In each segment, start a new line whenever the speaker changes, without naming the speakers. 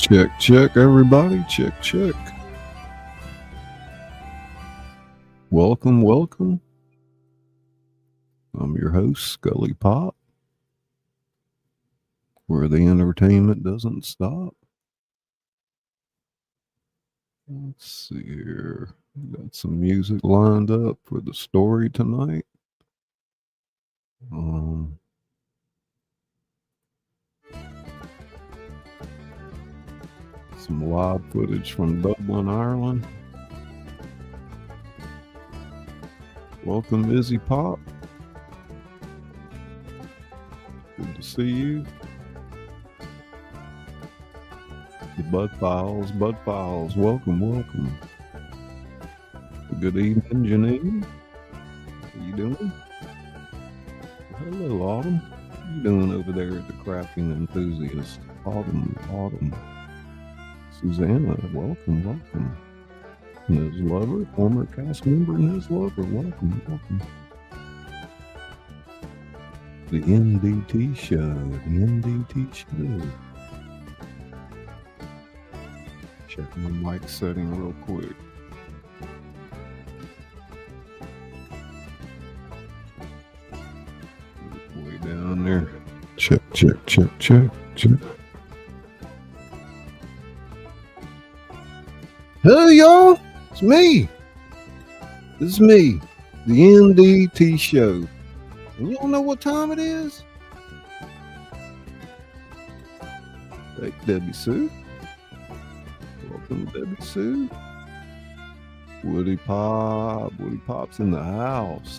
Check, check, everybody. Check, check. Welcome, welcome. I'm your host, ScullyPop, where the entertainment doesn't stop. Let's see here. Got some music lined up for the story tonight. Some live footage from Dublin, Ireland. Welcome, Izzy Pop. Good to see you. The Bud Files, welcome, welcome. Good evening, Janine. How you doing? Hello, Autumn. How you doing over there at the Crafting Enthusiast? Autumn. Susanna, welcome. Ms. Lover, former cast member Ms. Lover, welcome. The NDT show. Check my mic setting real quick. Way down there. Check. Hey y'all, it's me. This is me, the NDT show. And you don't know what time it is? Hey, Debbie Sue. Welcome, Debbie Sue. Woody Pop's in the house.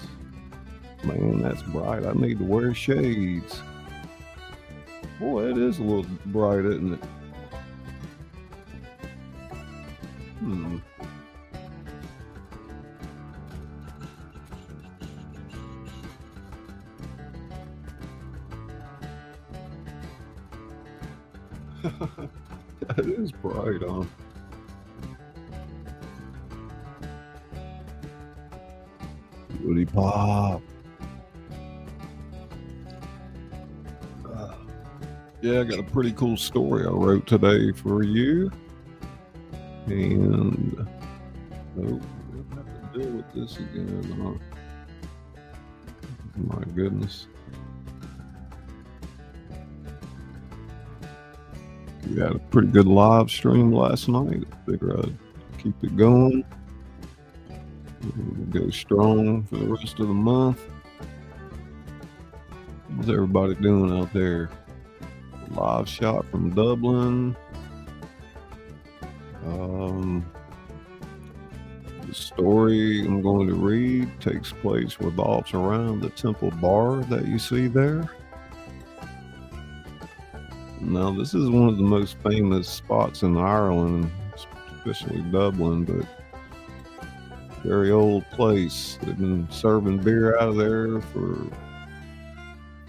Man, that's bright. I need to wear shades. Boy, it is a little bright, isn't it? That is bright, huh? Woody Pop. Yeah, I got a pretty cool story I wrote today for you. And we'll have to deal with this again, huh? My goodness. We had a pretty good live stream last night. I figure I'd keep it going. We'll go strong for the rest of the month. How's everybody doing out there? Live shot from Dublin. The story I'm going to read takes place revolves around the Temple Bar that you see there. Now, this is one of the most famous spots in Ireland, especially Dublin, but very old place. They've been serving beer out of there for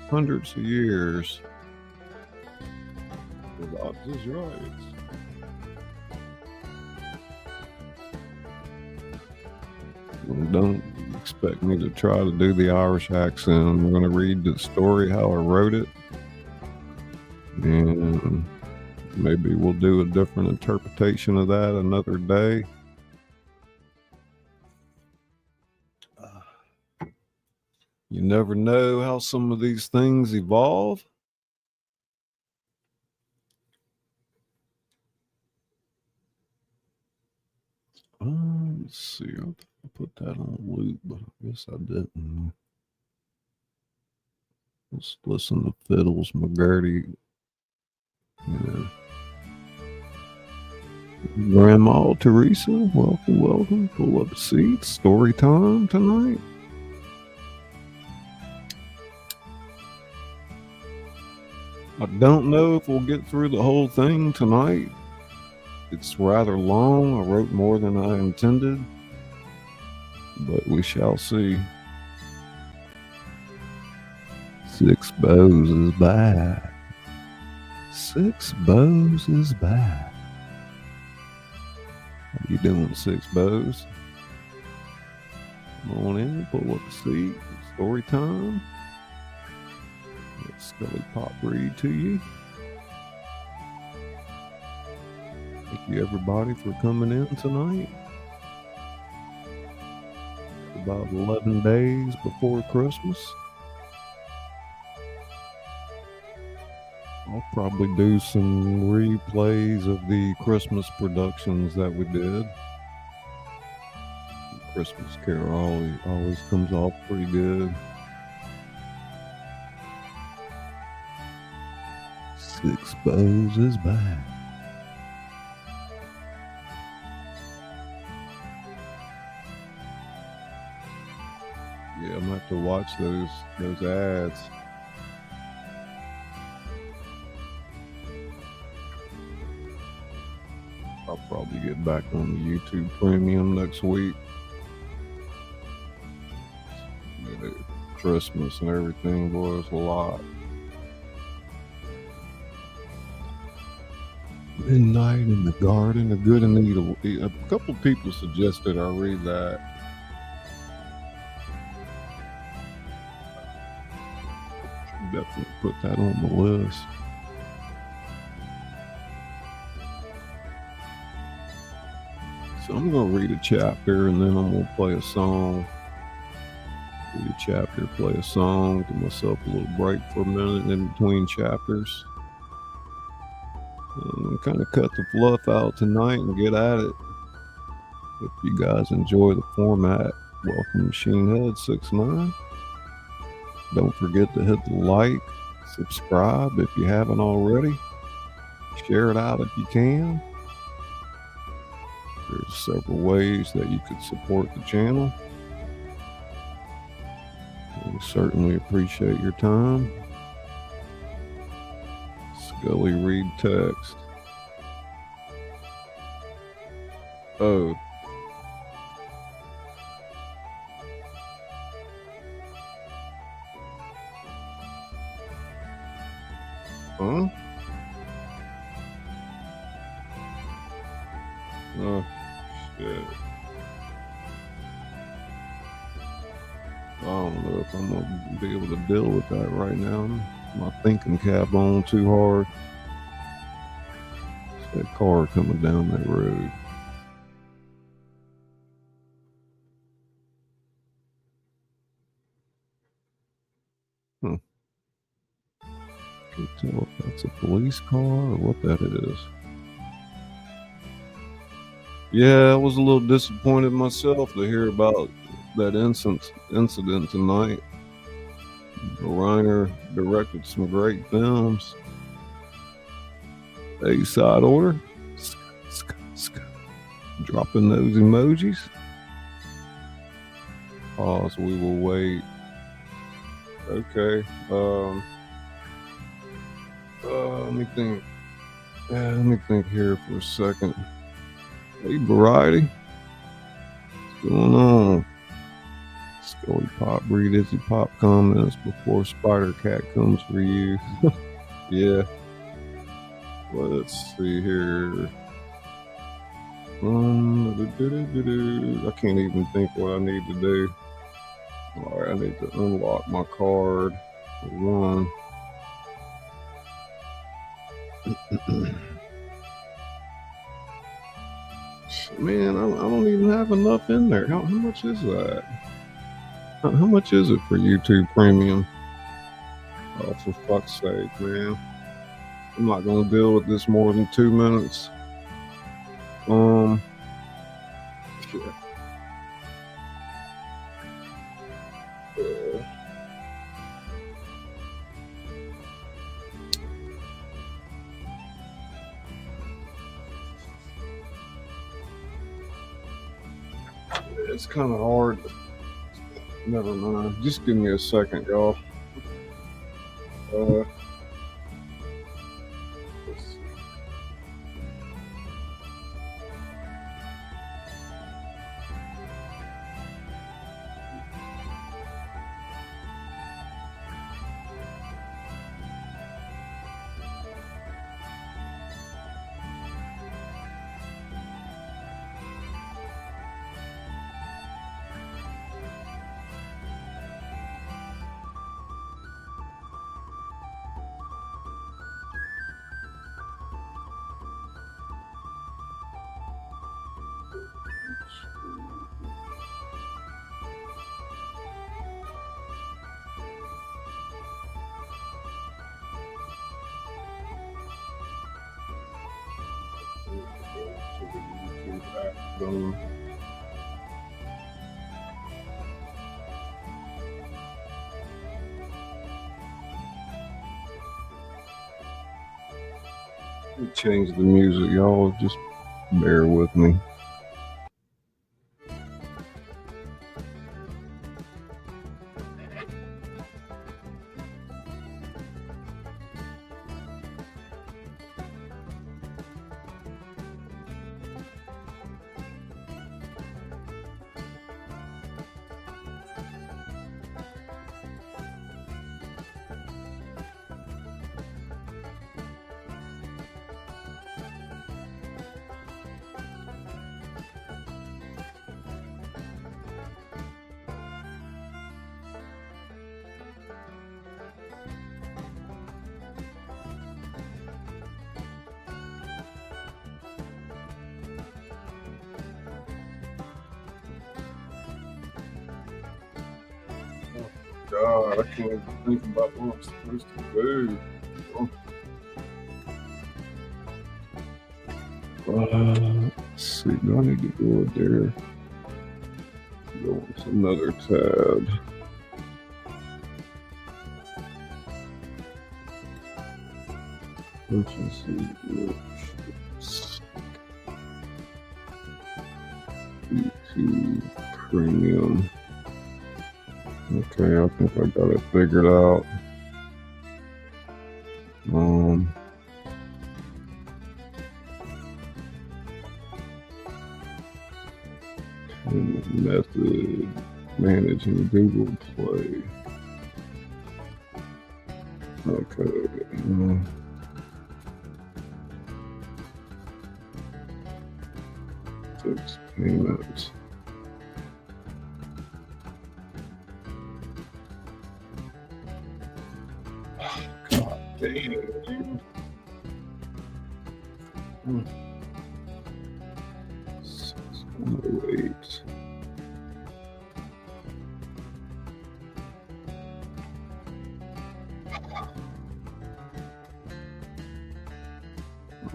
hundreds of years. The box is right. Don't expect me to try to do the Irish accent. I'm going to read the story how I wrote it. And maybe we'll do a different interpretation of that another day. You never know how some of these things evolve. Let's see. I put that on loop, but I guess I didn't. Let's listen to Fiddles McGurty. Yeah. Grandma Teresa, welcome. Pull up a seat. Story time tonight. I don't know if we'll get through the whole thing tonight. It's rather long. I wrote more than I intended, but we shall see. Six Bows is back. Six Bows is back. How you doing, Six Bows? Come on in, pull up a seat. Story time. Let ScullyPop read to you. you everybody for coming in tonight. About 11 days before Christmas. I'll probably do some replays of the Christmas productions that we did. Christmas Carol always comes off pretty good. Six Bows is back. Yeah, I'm gonna have to watch those ads. I'll probably get back on the YouTube Premium next week. Yeah, Christmas and everything, boy, it's a lot. Midnight in the Garden of Good and Evil. A couple people suggested I read that. Definitely put that on the list. So I'm going to read a chapter and then I'm going to play a song. Read a chapter, play a song, give myself a little break for a minute in between chapters. And kind of cut the fluff out tonight and get at it. If you guys enjoy the format, welcome Machine Head 69. Don't forget to hit the like, subscribe if you haven't already. Share it out if you can. There's several ways that you could support the channel. We certainly appreciate your time. Scully read text. Oh. Huh? Oh, shit. I don't know if I'm gonna be able to deal with that right now. My thinking cap on too hard. It's that car coming down that road. Can't tell if that's a police car or what that is. Yeah, I was a little disappointed myself to hear about that incident tonight. Reiner directed some great films. A-side order. Dropping those emojis. Pause, we will wait. Okay. Let me think. Let me think here for a second. Hey, Variety. What's going on? ScullyPop, read Izzy Pop comments before Spider Cat comes for you. Yeah. Let's see here. I can't even think what I need to do. Alright, I need to unlock my card for one. Man, I don't even have enough in there. How much is that? How much is it for YouTube Premium? Oh, for fuck's sake, man. I'm not going to deal with this more than 2 minutes. Shit. It's kind of hard. Never mind. Just give me a second, y'all. Let's see. Boom. Change the music, y'all. Just bear with me. God, I can't even think about what I'm supposed to do. Let's see, do I need to go there? Go into another tab. YouTube Premium. Okay, I think I got it figured out. Method managing Google Play. Okay. Fix payments. God damn. 608.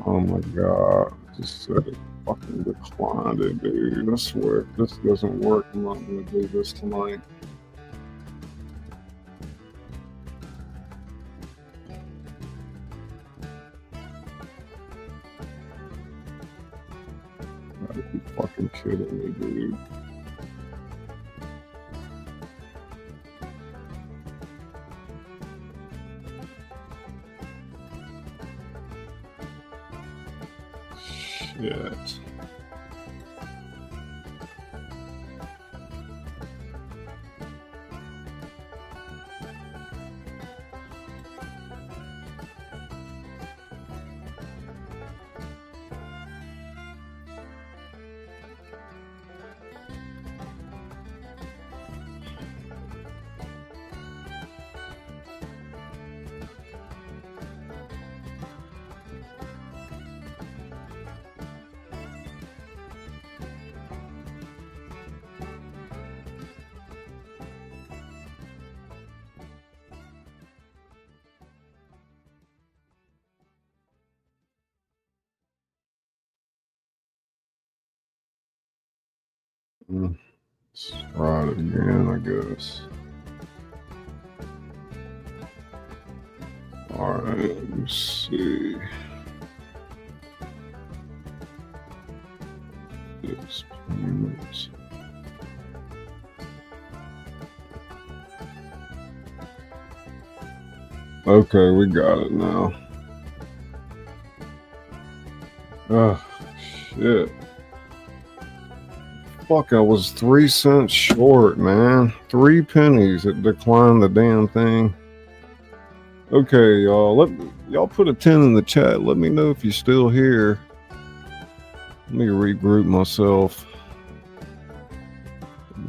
Oh my God, just said it fucking declined it, dude. I swear, if this doesn't work, I'm not gonna do this tonight. Gotta be fucking kidding me, dude. Shit. Let's try it again, I guess. Alright, let me see. Fix payments. Okay, we got it now. Oh, shit. Fuck, I was 3 cents short, man. 3 pennies. It declined the damn thing. Okay, y'all. Y'all put a 10 in the chat. Let me know if you're still here. Let me regroup myself.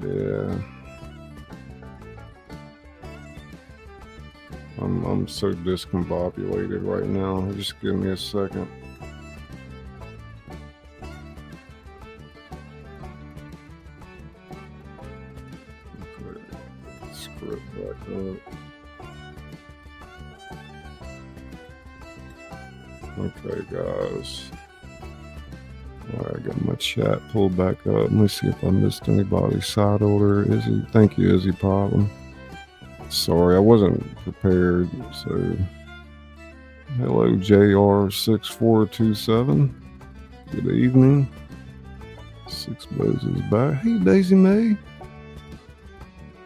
Yeah. I'm so discombobulated right now. Just give me a second. Script back up. Okay, guys. All right, got my chat pulled back up. Let me see if I missed anybody's side order. Izzy, thank you, Izzy Problem. Sorry, I wasn't prepared. So, hello, JR6427. Good evening. Six Bows is back. Hey, Daisy May.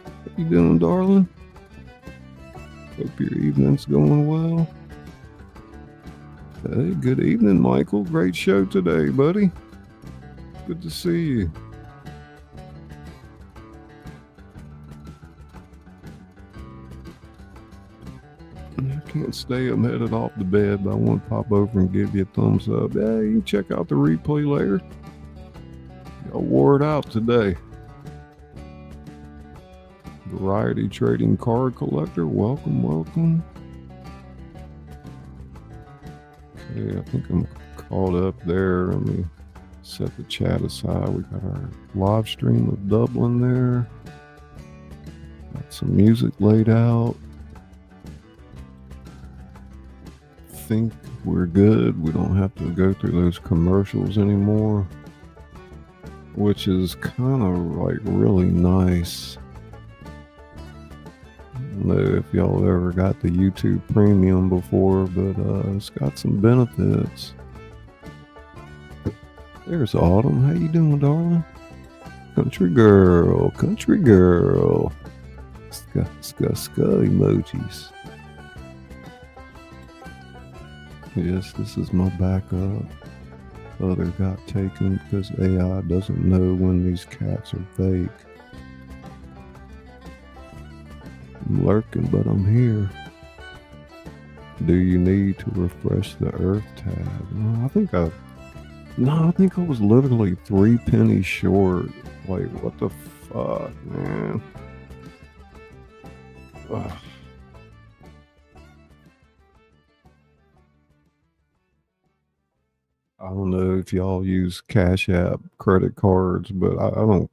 How you doing, darling? Hope your evening's going well. Hey, good evening, Michael. Great show today, buddy. Good to see you. I can't stay. I'm headed off the bed, but I want to pop over and give you a thumbs up. Yeah, you can check out the replay later. I wore it out today. Variety Trading Card Collector, welcome, welcome. Okay, I think I'm caught up there. Let me set the chat aside. We got our live stream of Dublin there. Got some music laid out. Think we're good. We don't have to go through those commercials anymore, which is kind of like really nice. I don't know if y'all ever got the YouTube Premium before, but it's got some benefits. There's Autumn. How you doing, darling? Country girl, country girl. It's got skull emojis. Yes, this is my backup. Other got taken because AI doesn't know when these cats are fake. I'm lurking, but I'm here. Do you need to refresh the Earth tab? I think I was literally 3 pennies short. Like, what the fuck, man? Ugh. I don't know if y'all use Cash App credit cards, but I don't.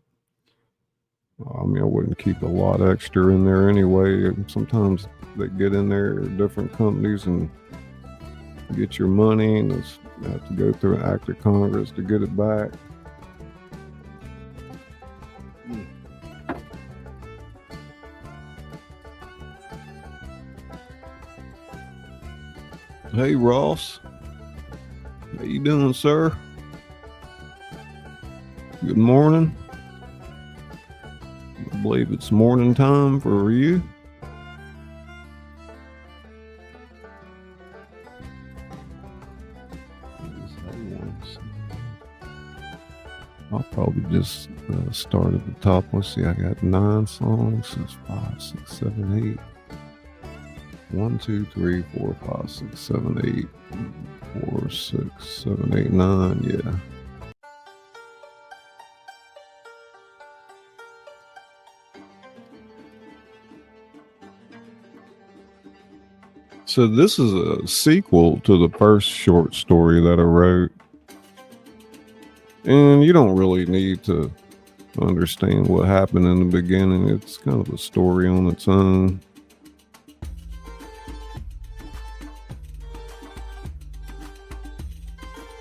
I mean, I wouldn't keep a lot extra in there anyway. Sometimes they get in there, different companies, and get your money, and you have to go through an act of Congress to get it back. Hey, Ross. How you doing, sir? Good morning. I believe it's morning time for you. I'll probably just start at the top. Let's see, I got 9 songs. So it's 5, 6, 7, 8. 1, 2, 3, 4, 5, 6, 7, 8. 4, 6, 7, 8, 9. Yeah. So this is a sequel to the first short story that I wrote. And you don't really need to understand what happened in the beginning. It's kind of a story on its own.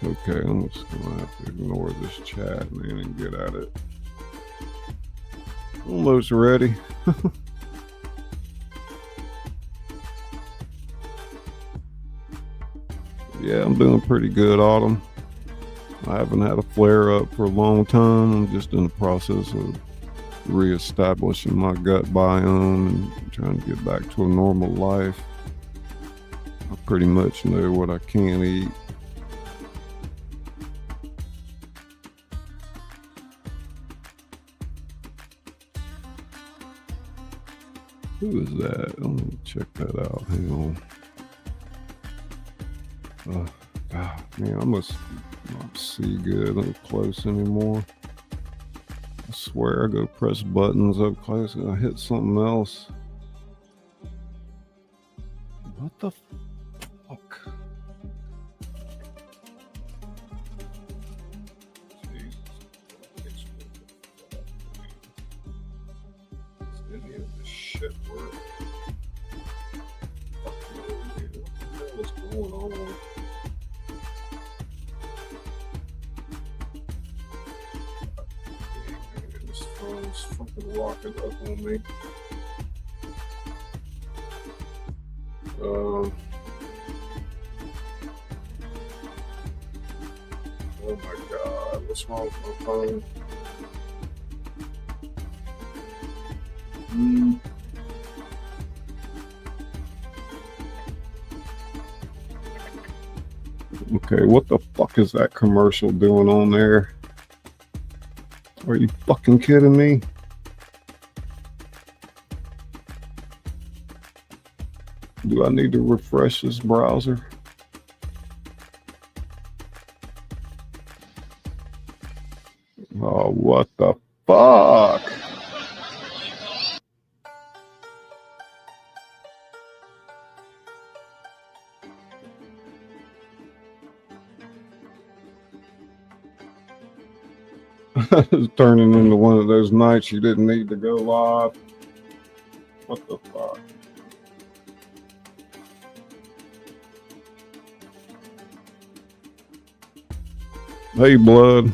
Okay, I'm just gonna have to ignore this chat, man, and get at it. Almost ready. Yeah, I'm doing pretty good, Autumn. I haven't had a flare up for a long time. I'm just in the process of reestablishing my gut biome and trying to get back to a normal life. I pretty much know what I can eat. Who is that? I'm gonna check that out. Hang on. God, man, I must not see good up close anymore. I swear I go press buttons up close and I hit something else. What the fuck? Jesus. Any of this shit work? What the hell is going on? It's fucking locking up on me. Oh my god, what's wrong with my phone? Okay, what the fuck is that commercial doing on there? Are you fucking kidding me? Do I need to refresh this browser? Oh, what the fuck? It's turning into one of those nights you didn't need to go live. What the fuck? Hey, blood.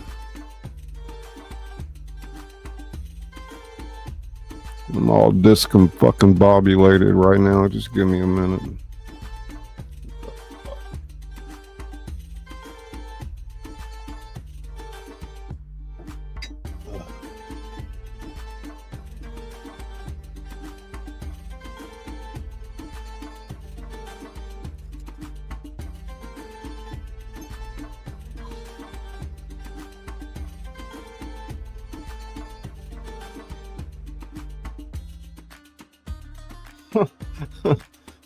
I'm all discombobulated right now. Just give me a minute.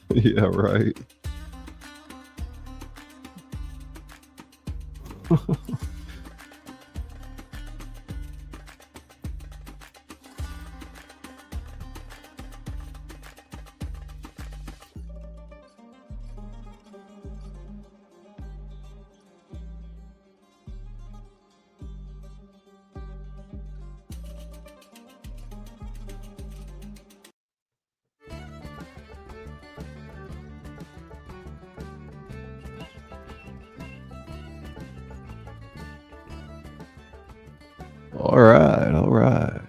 Yeah, right. All right.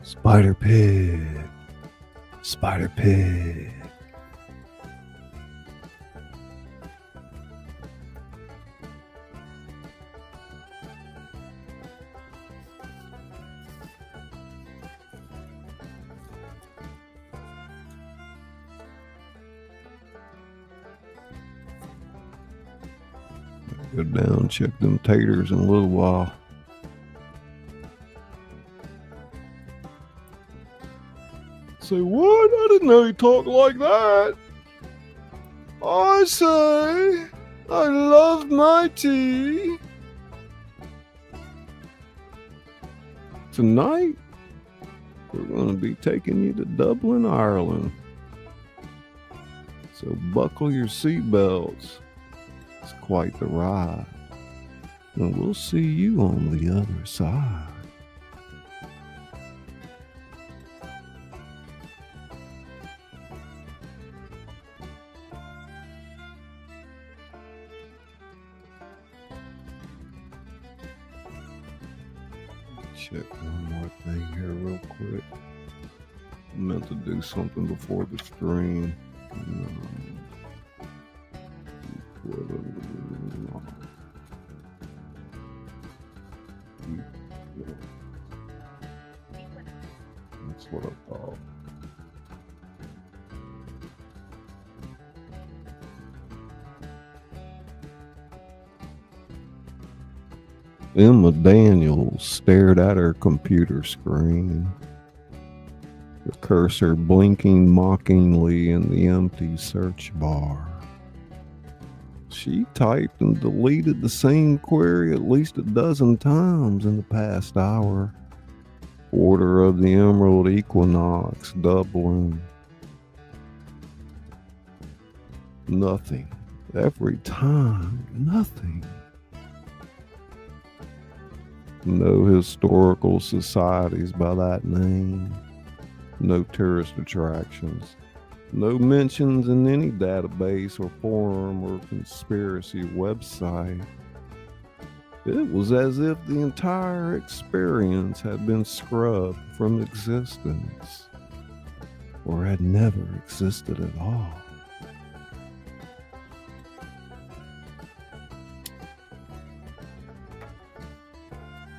Spider Pig. Go down, check them taters in a little while. Say what? I didn't know you talked like that. I say, I love my tea. Tonight, we're going to be taking you to Dublin, Ireland. So buckle your seatbelts. It's quite the ride. And we'll see you on the other side. Check one more thing here real quick. I meant to do something before the stream. That's what I thought. Emma Daniels stared at her computer screen, the cursor blinking mockingly in the empty search bar. She typed and deleted the same query at least a dozen times in the past hour. Order of the Emerald Equinox, Dublin. Nothing. Every time, nothing. No historical societies by that name. No tourist attractions. No mentions in any database or forum or conspiracy website. It was as if the entire experience had been scrubbed from existence, or had never existed at all.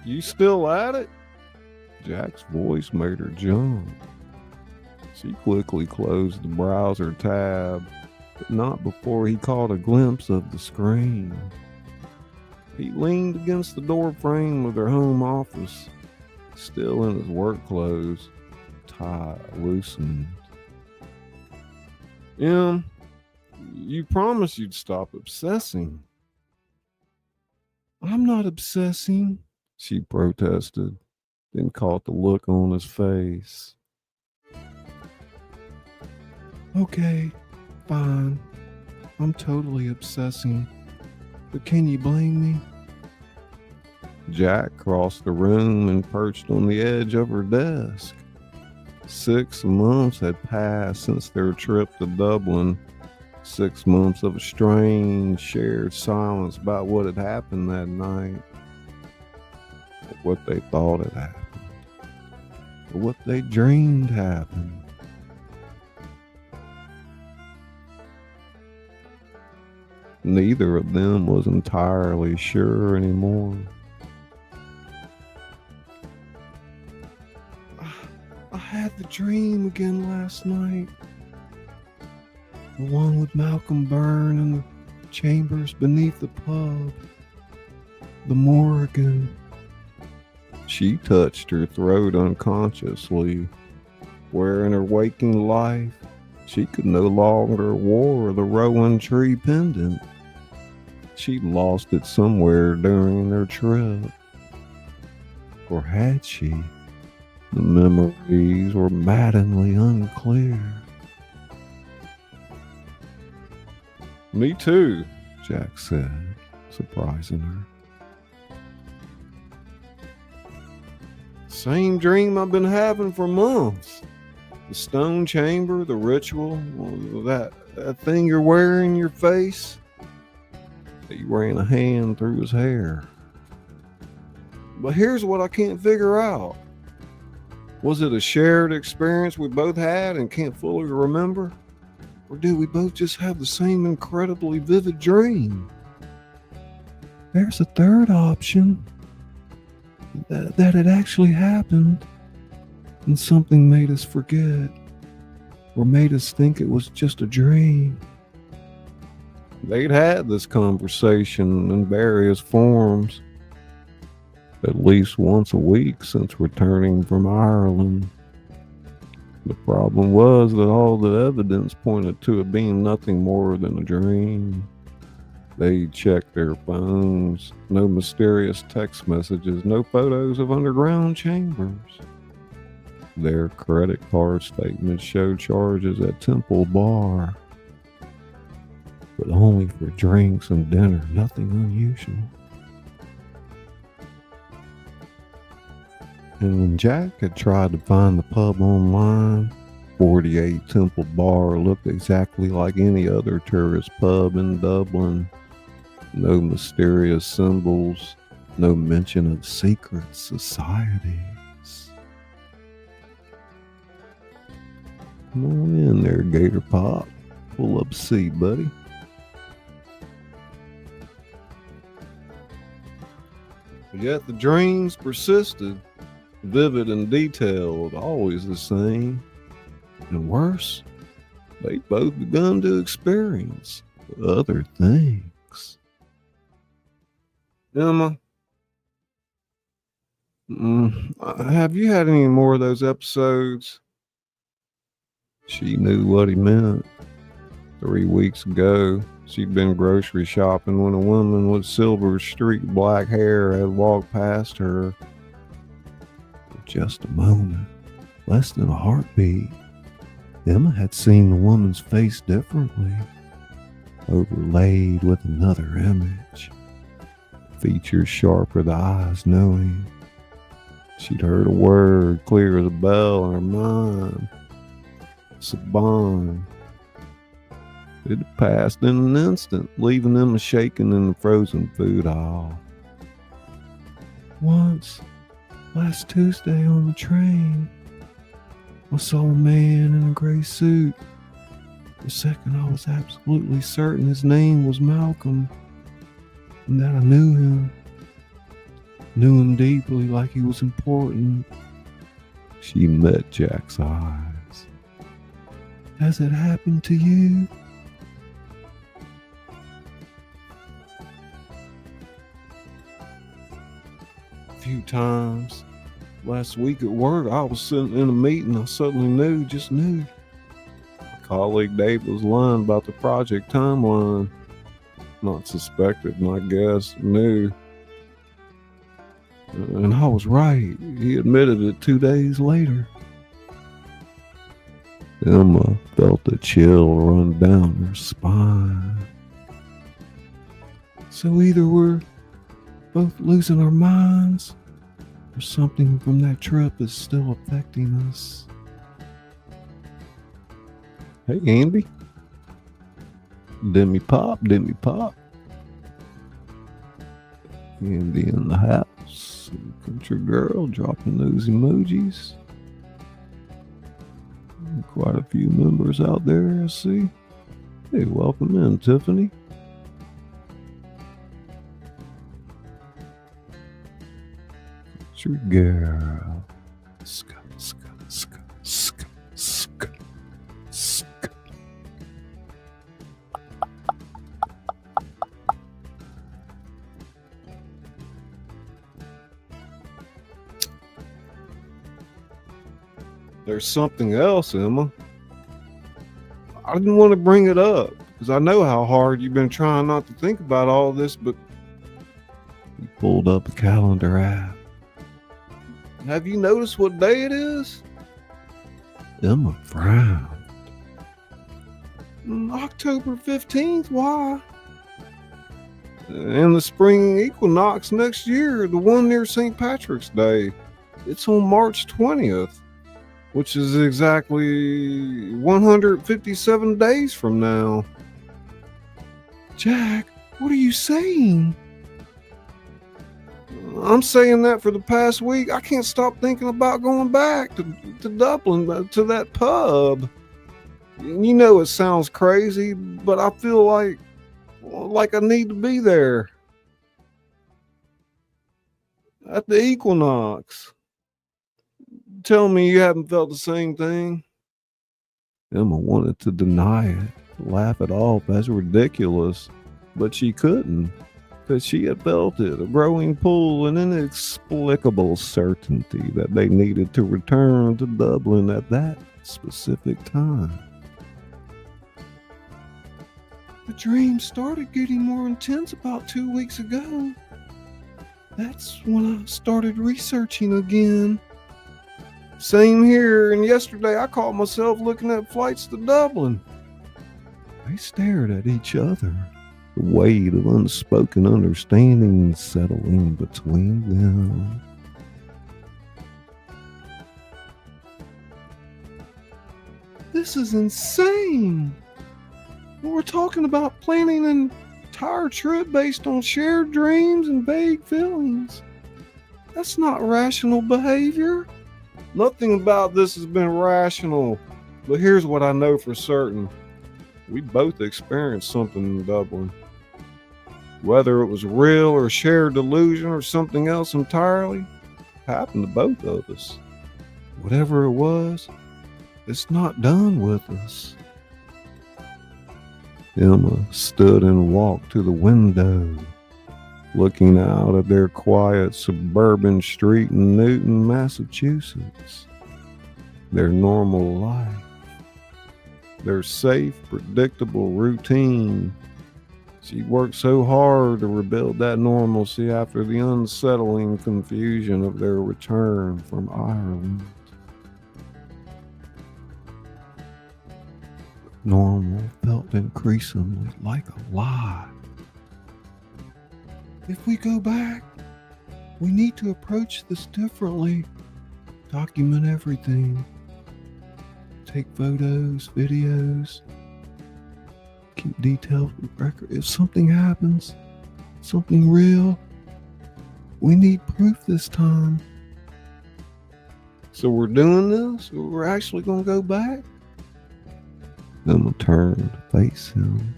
You still at it? Jack's voice made her jump. She quickly closed the browser tab, but not before he caught a glimpse of the screen. He leaned against the door frame of their home office, still in his work clothes, tie loosened. You promised you'd stop obsessing. I'm not obsessing, she protested, then caught the look on his face. Okay, fine. I'm totally obsessing. But can you blame me? Jack crossed the room and perched on the edge of her desk. 6 months had passed since their trip to Dublin. 6 months of a strange, shared silence about what had happened that night. Or what they thought had happened. Or what they dreamed happened. Neither of them was entirely sure anymore. I had the dream again last night. The one with Malcolm Byrne and the chambers beneath the pub. The Morrigan. She touched her throat unconsciously, where in her waking life she could no longer wear the Rowan tree pendant. She'd lost it somewhere during their trip. Or had she? The memories were maddeningly unclear. Me too, Jack said, surprising her. Same dream I've been having for months. The stone chamber, the ritual, that thing you're wearing in your face. He ran a hand through his hair. But here's what I can't figure out. Was it a shared experience we both had and can't fully remember? Or did we both just have the same incredibly vivid dream? There's a third option. That it actually happened and something made us forget or made us think it was just a dream. They'd had this conversation in various forms, at least once a week since returning from Ireland. The problem was that all the evidence pointed to it being nothing more than a dream. They checked their phones, no mysterious text messages, no photos of underground chambers. Their credit card statements showed charges at Temple Bar, but only for drinks and dinner, nothing unusual. And when Jack had tried to find the pub online, 48 Temple Bar looked exactly like any other tourist pub in Dublin. No mysterious symbols, no mention of secret societies. Come on in there, Gator Pop. Pull up a seat, buddy. Yet the dreams persisted, vivid and detailed, always the same. And worse, they'd both begun to experience other things. Emma, have you had any more of those episodes? She knew what he meant. 3 weeks ago, she'd been grocery shopping when a woman with silver streaked black hair had walked past her. For just a moment, less than a heartbeat, Emma had seen the woman's face differently, overlaid with another image. Features sharper, the eyes knowing. She'd heard a word clear as a bell in her mind. Saban. It had passed in an instant, leaving them shaking in the frozen food aisle. Once, last Tuesday on the train, I saw a man in a gray suit. For a second, I was absolutely certain his name was Malcolm, and that I knew him. Knew him deeply, like he was important. She met Jack's eyes. Has it happened to you? A few times. Last week at work, I was sitting in a meeting. I suddenly just knew. My colleague Dave was lying about the project timeline. Not suspected, my guess, knew. And I was right. He admitted it 2 days later. Emma felt a chill run down her spine. So either we're both losing our minds, or something from that trip is still affecting us. Hey, Andy. Demi Pop. Andy in the house. Country girl dropping those emojis. Quite a few members out there, I see. Hey, welcome in, Tiffany. Country girl. Ska. There's something else, Emma. I didn't want to bring it up because I know how hard you've been trying not to think about all this, but he pulled up a calendar app. Have you noticed what day it is? Emma frowned. October 15th, why? And the spring equinox next year, the one near St. Patrick's Day. It's on March 20th. Which is exactly 157 days from now. Jack, what are you saying? I'm saying that for the past week, I can't stop thinking about going back to Dublin, to that pub. You know it sounds crazy, but I feel like I need to be there. At the equinox. Tell me you haven't felt the same thing. Emma wanted to deny it, laugh it off as ridiculous, but she couldn't, because she had felt it, a growing pull, an inexplicable certainty that they needed to return to Dublin at that specific time. The dream started getting more intense about 2 weeks ago. That's when I started researching again. Same here, and yesterday I caught myself looking at flights to Dublin. They stared at each other, the weight of unspoken understanding settling between them. This is insane. We're talking about planning an entire trip based on shared dreams and vague feelings. That's not rational behavior. Nothing about this has been rational, but here's what I know for certain. We both experienced something in Dublin. Whether it was real or shared delusion or something else entirely, happened to both of us. Whatever it was, it's not done with us. Emma stood and walked to the window, looking out at their quiet suburban street in Newton, Massachusetts. Their normal life. Their safe, predictable routine. She worked so hard to rebuild that normalcy after the unsettling confusion of their return from Ireland. Normal felt increasingly like a lie. If we go back, we need to approach this differently. Document everything. Take photos, videos. Keep detailed record. If something happens, something real, We need proof this time. So we're doing this? We're actually going to go back? Emma turned to face him.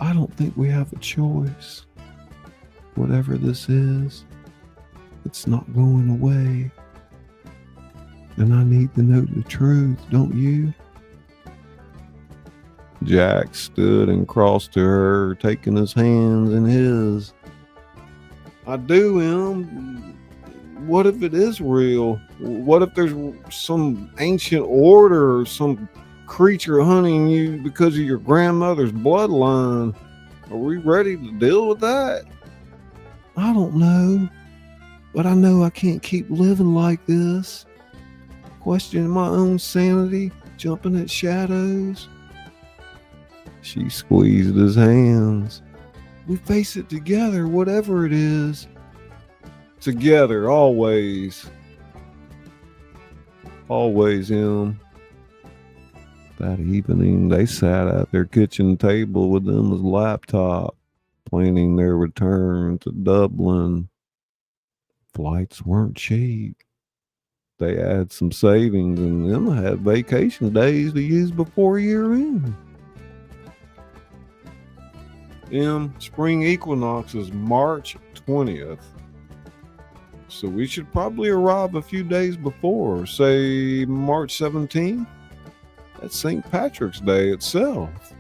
I don't think we have a choice. Whatever this is, it's not going away. And I need to know the truth, don't you? Jack stood and crossed to her, taking his hands in his. I do, Em. What if it is real? What if there's some ancient order or some creature hunting you because of your grandmother's bloodline? Are we ready to deal with that? I don't know, but I know I can't keep living like this, questioning my own sanity, jumping at shadows. She squeezed his hands. We face it together, whatever it is. Together, always. Always, Em. That evening, they sat at their kitchen table with Emma's laptop, planning their return to Dublin. Flights weren't cheap. They had some savings, and Emma had vacation days to use before year end. Spring equinox is March 20th. So we should probably arrive a few days before, say March 17th. That's St. Patrick's Day itself.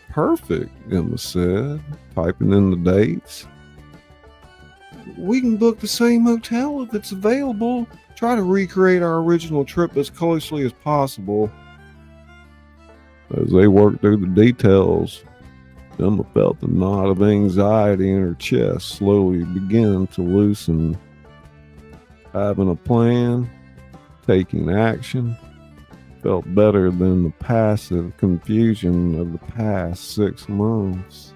Perfect, Emma said, typing in the dates. We can book the same hotel if it's available. Try to recreate our original trip as closely as possible. As they worked through the details, Emma felt the knot of anxiety in her chest slowly begin to loosen. Having a plan, taking action, felt better than the passive confusion of the past 6 months.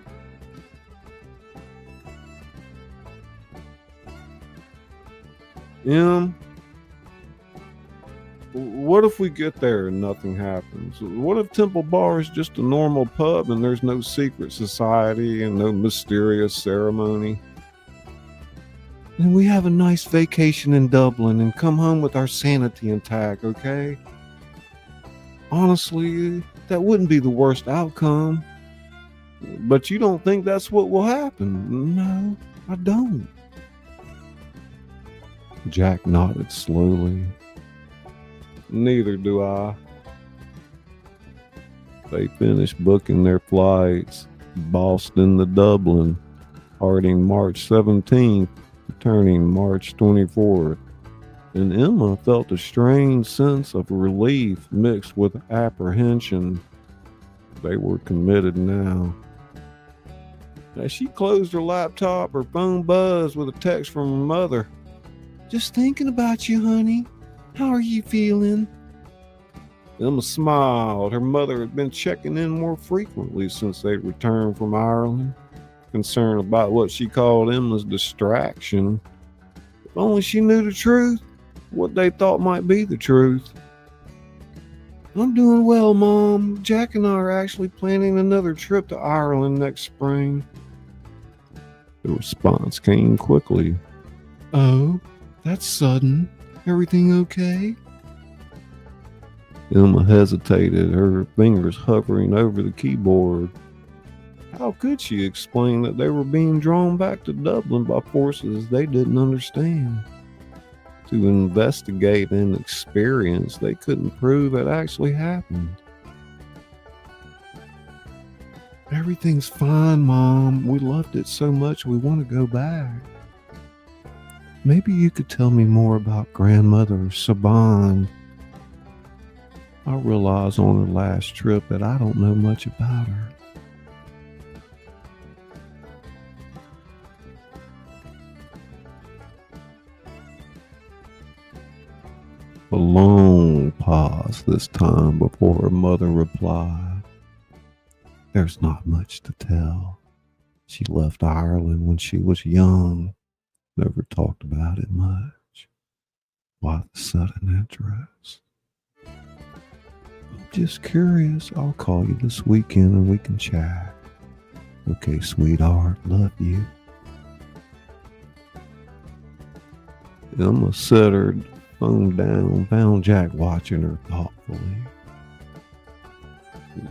What if we get there and nothing happens? What if Temple Bar is just a normal pub and there's no secret society and no mysterious ceremony? And we have a nice vacation in Dublin and come home with our sanity intact, okay? Honestly, that wouldn't be the worst outcome. But you don't think that's what will happen? No, I don't. Jack nodded slowly. Neither do I. They finished booking their flights, Boston to Dublin, departing March 17th, returning March 24th. And Emma felt a strange sense of relief mixed with apprehension. They were committed now. As she closed her laptop, her phone buzzed with a text from her mother. Just thinking about you, honey. How are you feeling? Emma smiled. Her mother had been checking in more frequently since they returned from Ireland, concerned about what she called Emma's distraction. If only she knew the truth, what they thought might be the truth. I'm doing well, Mom. Jack and I are actually planning another trip to Ireland next spring. The response came quickly. Oh, that's sudden. Everything okay? Emma hesitated, her fingers hovering over the keyboard. How could she explain that they were being drawn back to Dublin by forces they didn't understand? To investigate an experience they couldn't prove had actually happened. Everything's fine, Mom. We loved it so much we want to go back. Maybe you could tell me more about Grandmother Saban. I realized on her last trip that I don't know much about her. A long pause this time before her mother replied. There's not much to tell. She left Ireland when she was young. Never talked about it much. Why the sudden interest? I'm just curious. I'll call you this weekend and we can chat. Okay, sweetheart. Love you. Emma set her phone down, found Jack watching her thoughtfully.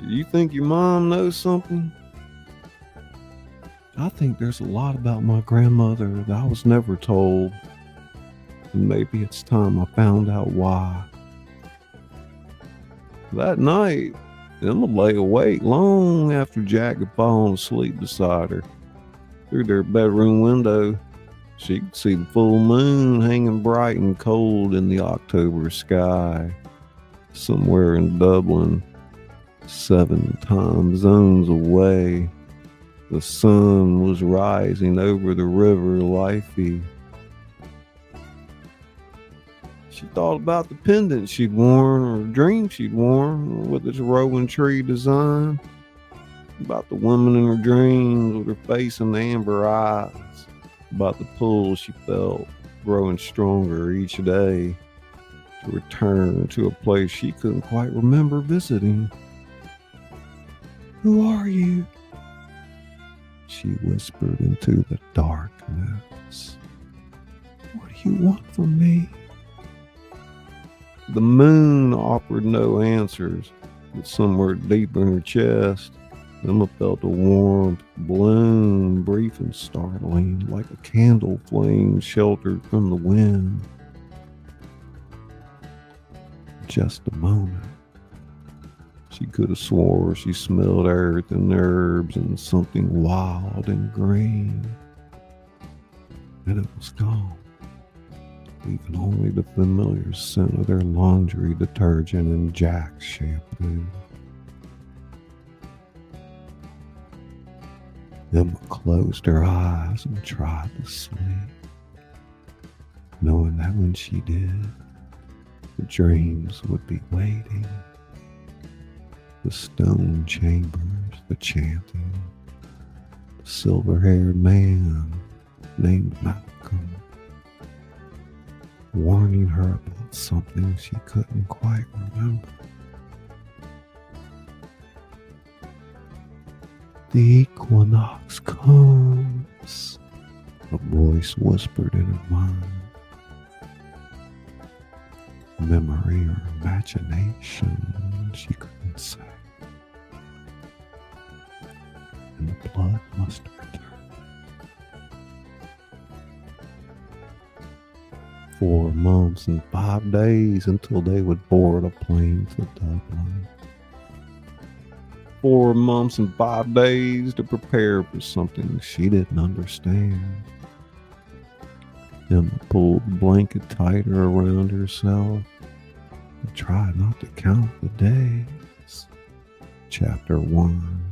You think your mom knows something? I think there's a lot about my grandmother that I was never told. And maybe it's time I found out why. That night, Emma lay awake long after Jack had fallen asleep beside her. Through their bedroom window, she could see the full moon hanging bright and cold in the October sky. Somewhere in Dublin, 7 time zones away, the sun was rising over the river Liffey. She thought about the pendant she'd worn, or dream she'd worn, with its rowan tree design. About the woman in her dreams with her face in the amber eyes. About the pull she felt growing stronger each day to return to a place she couldn't quite remember visiting. Who are you? She whispered into the darkness. What do you want from me? The moon offered no answers, but somewhere deep in her chest, Emma felt a warmth bloom, brief and startling, like a candle flame sheltered from the wind. Just a moment. She could have swore she smelled earth and herbs and something wild and green. And it was gone. Leaving only the familiar scent of their laundry detergent and Jack's shampoo. Emma closed her eyes and tried to sleep, knowing that when she did, the dreams would be waiting. The stone chambers, the chanting, the silver-haired man named Malcolm, warning her about something she couldn't quite remember. The equinox comes, a voice whispered in her mind. Memory or imagination, she couldn't say. And the blood must return. 4 months and 5 days until they would board a plane to Dublin. 4 months and 5 days to prepare for something she didn't understand. Emma pulled the blanket tighter around herself and tried not to count the days. Chapter 1.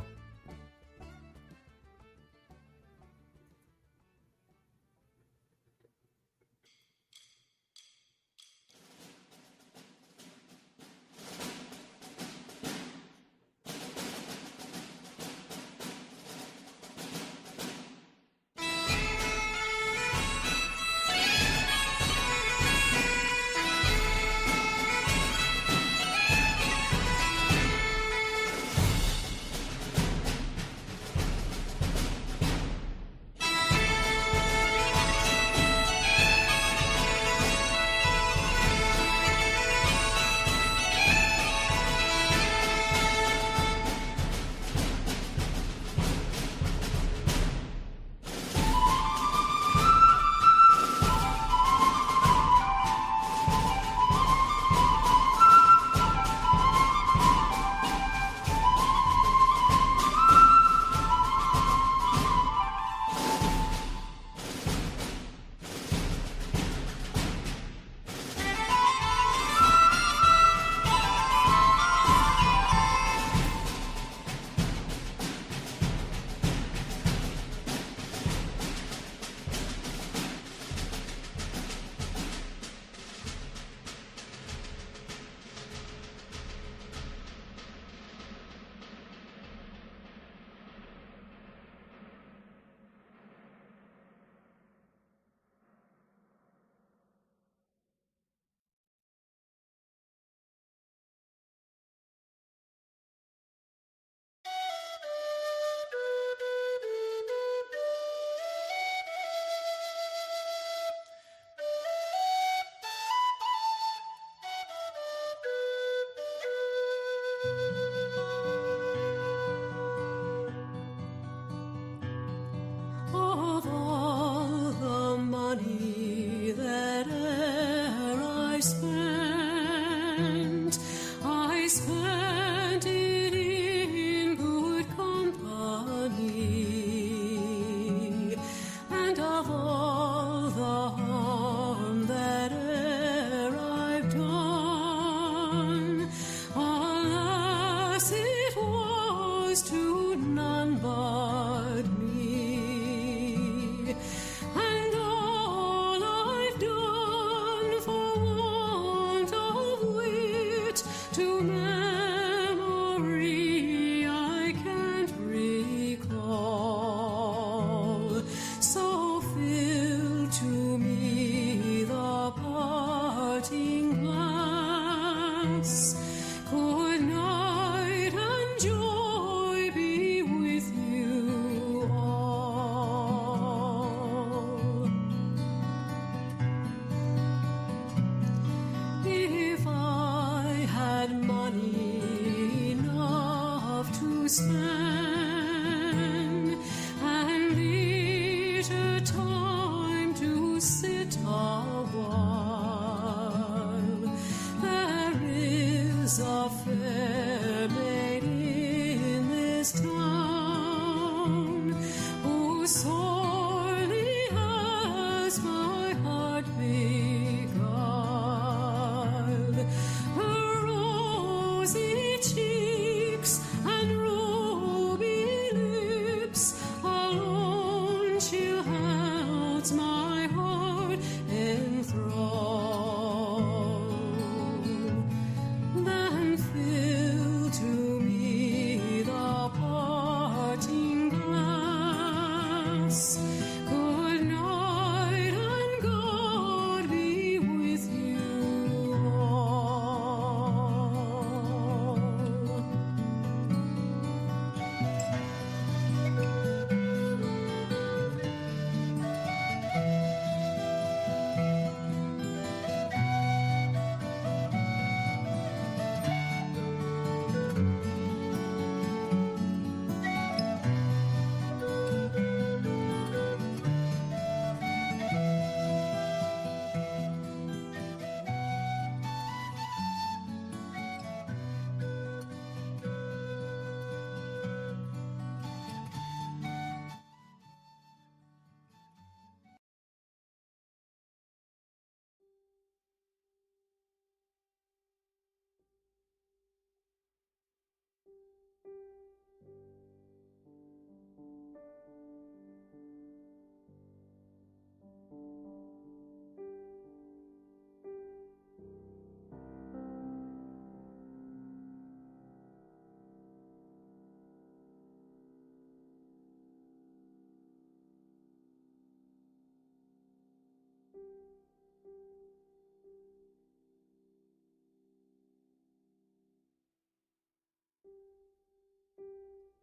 down. Oh, sorely has my heart beguiled. Her rosy cheeks and ruby lips alone she held my heart enthralled. Then fill to me the parting glass. Good night and God be with you all.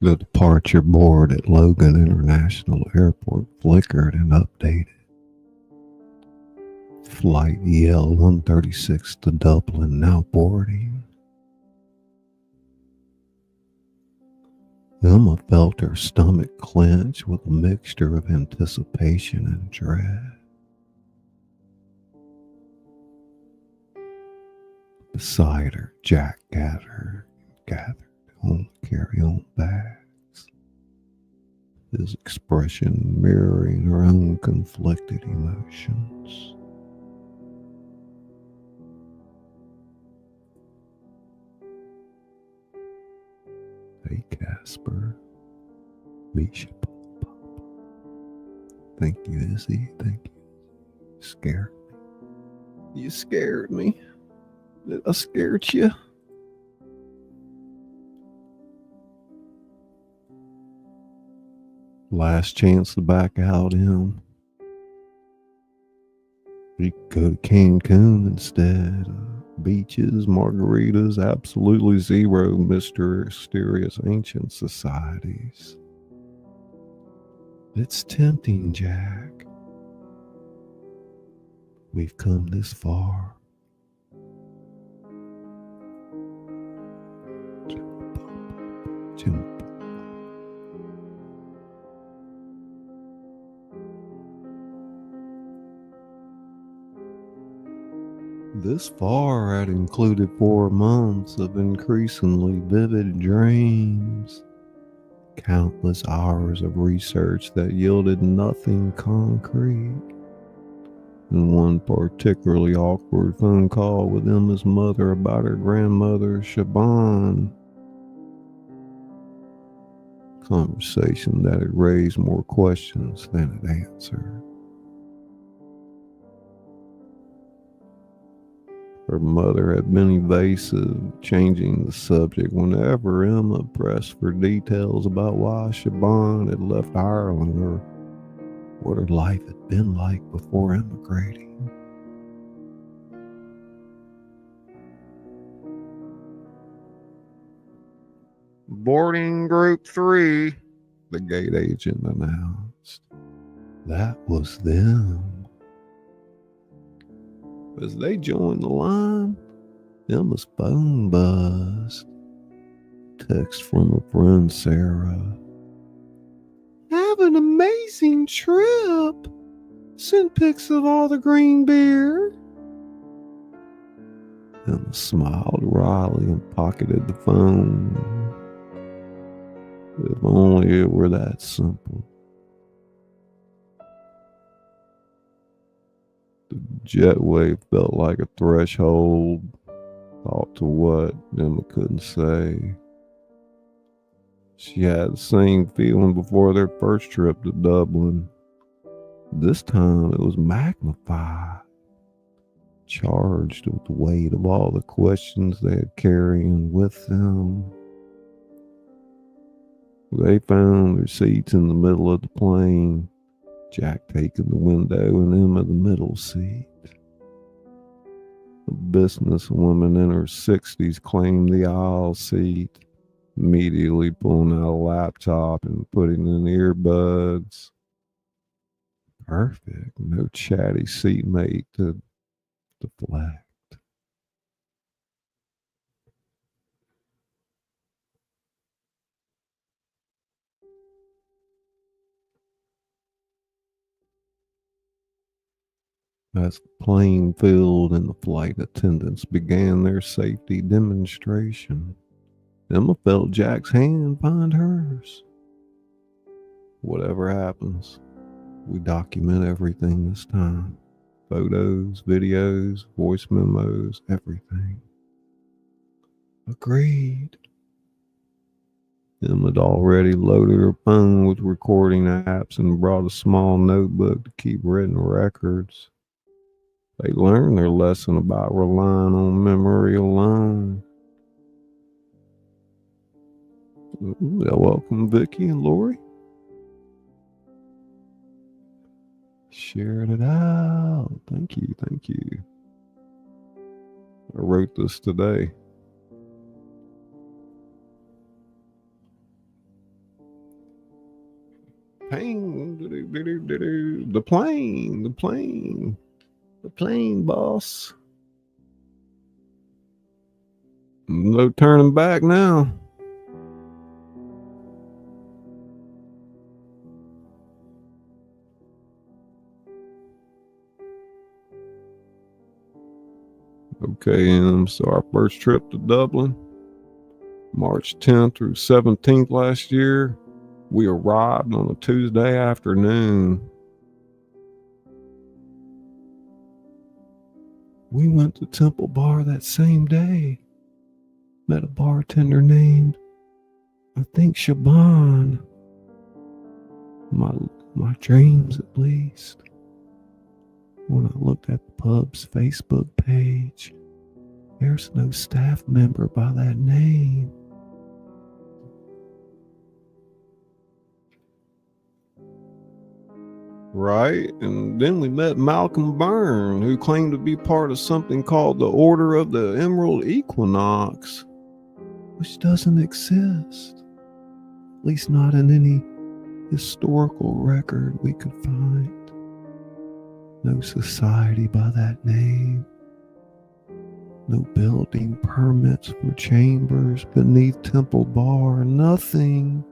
The departure board at Logan International Airport flickered and updated. Flight EL 136 to Dublin now boarding. Emma felt her stomach clench with a mixture of anticipation and dread. Beside her, Jack gathered on the carry-on bags, his expression mirroring her own conflicted emotions. Hey, Casper. Misha. Thank you, Izzy. Thank you. Scared me. You scared me. Did I scared you? Last chance to back out him. We could go to Cancun instead. Beaches, margaritas, absolutely zero mysterious ancient societies. It's tempting, Jack. We've come this far. Jim. This far had included 4 months of increasingly vivid dreams, countless hours of research that yielded nothing concrete, and one particularly awkward phone call with Emma's mother about her grandmother, Siobhan. Conversation that had raised more questions than it answered. Her mother had been evasive, changing the subject whenever Emma pressed for details about why Siobhan had left Ireland or what her life had been like before emigrating. Boarding Group 3, the gate agent announced. That was them. As they joined the line, Emma's phone buzzed. Text from her friend Sarah. Have an amazing trip. Send pics of all the green beer. Emma smiled wryly and pocketed the phone. If only it were that simple. The jetway felt like a threshold. Thought to what? Emma couldn't say. She had the same feeling before their first trip to Dublin. This time it was magnified, charged with the weight of all the questions they had carrying with them. They found their seats in the middle of the plane, Jack taking the window and Emma the middle seat. A businesswoman in her 60s claimed the aisle seat, immediately pulling out a laptop and putting in earbuds. Perfect. No chatty seatmate to deflect. As the plane filled and the flight attendants began their safety demonstration, Emma felt Jack's hand find hers. Whatever happens, we document everything this time. Photos, videos, voice memos, everything. Agreed. Emma had already loaded her phone with recording apps and brought a small notebook to keep written records. They learned their lesson about relying on memory alone. Welcome, Vicky and Lori. Shared it out. Thank you, thank you. I wrote this today. Pain, the plane, boss. No turning back now. Okay, so our first trip to Dublin, March 10th through 17th last year. We arrived on a Tuesday afternoon. We went to Temple Bar that same day. Met a bartender named, I think, Shaban. My dreams, at least. When I looked at the pub's Facebook page, there's no staff member by that name. Right, and then we met Malcolm Byrne, who claimed to be part of something called the Order of the Emerald Equinox, which doesn't exist, at least not in any historical record we could find. No society by that name, no building permits for chambers beneath Temple Bar, nothing.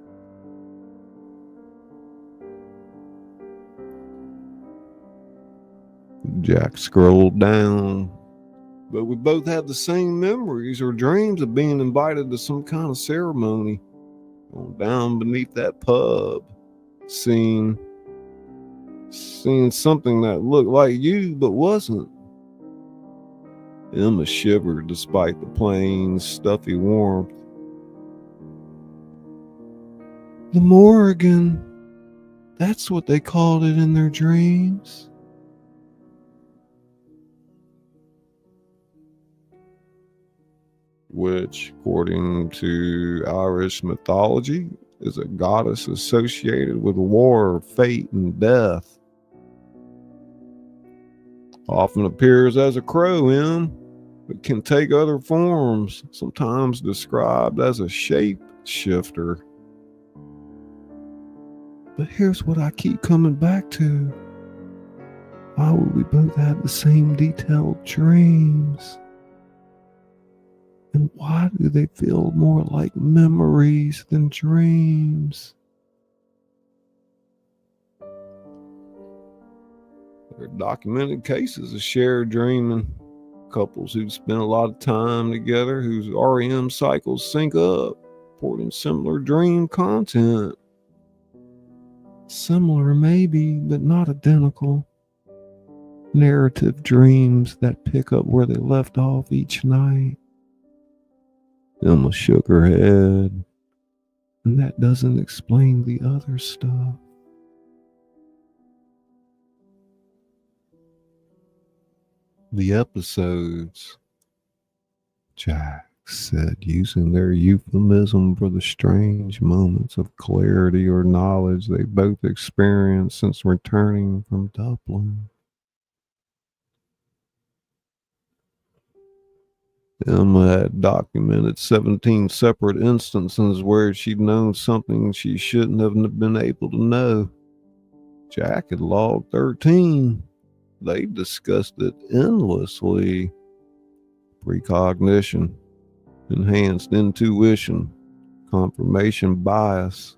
Jack scrolled down, but we both had the same memories or dreams of being invited to some kind of ceremony on down beneath that pub, seeing something that looked like you but wasn't. Emma shivered despite the plane's stuffy warmth. The Morrigan, that's what they called it in their dreams. Which, according to Irish mythology, is a goddess associated with war, fate, and death. Often appears as a crow, but can take other forms, sometimes described as a shape shifter. But here's what I keep coming back to. Why would we both have the same detailed dreams? And why do they feel more like memories than dreams? There are documented cases of shared dreaming. Couples who spend a lot of time together, whose REM cycles sync up, reporting similar dream content. Similar, maybe, but not identical. Narrative dreams that pick up where they left off each night. Emma shook her head, and that doesn't explain the other stuff. The episodes, Jack said, using their euphemism for the strange moments of clarity or knowledge they both experienced since returning from Dublin. Emma had documented 17 separate instances where she'd known something she shouldn't have been able to know. Jack had logged 13. They discussed it endlessly. Precognition, enhanced intuition, confirmation bias,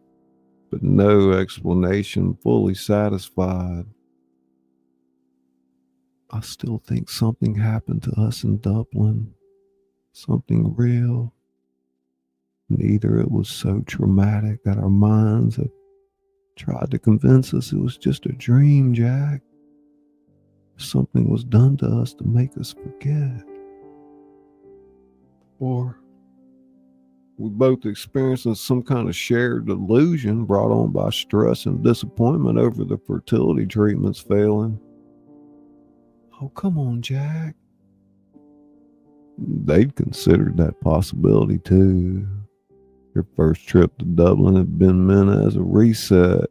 but no explanation fully satisfied. I still think something happened to us in Dublin. Something real. Either it was so traumatic that our minds have tried to convince us it was just a dream, Jack. Something was done to us to make us forget. Or we both experiencing some kind of shared delusion brought on by stress and disappointment over the fertility treatments failing. Oh, come on, Jack. They'd considered that possibility too. Their first trip to Dublin had been meant as a reset,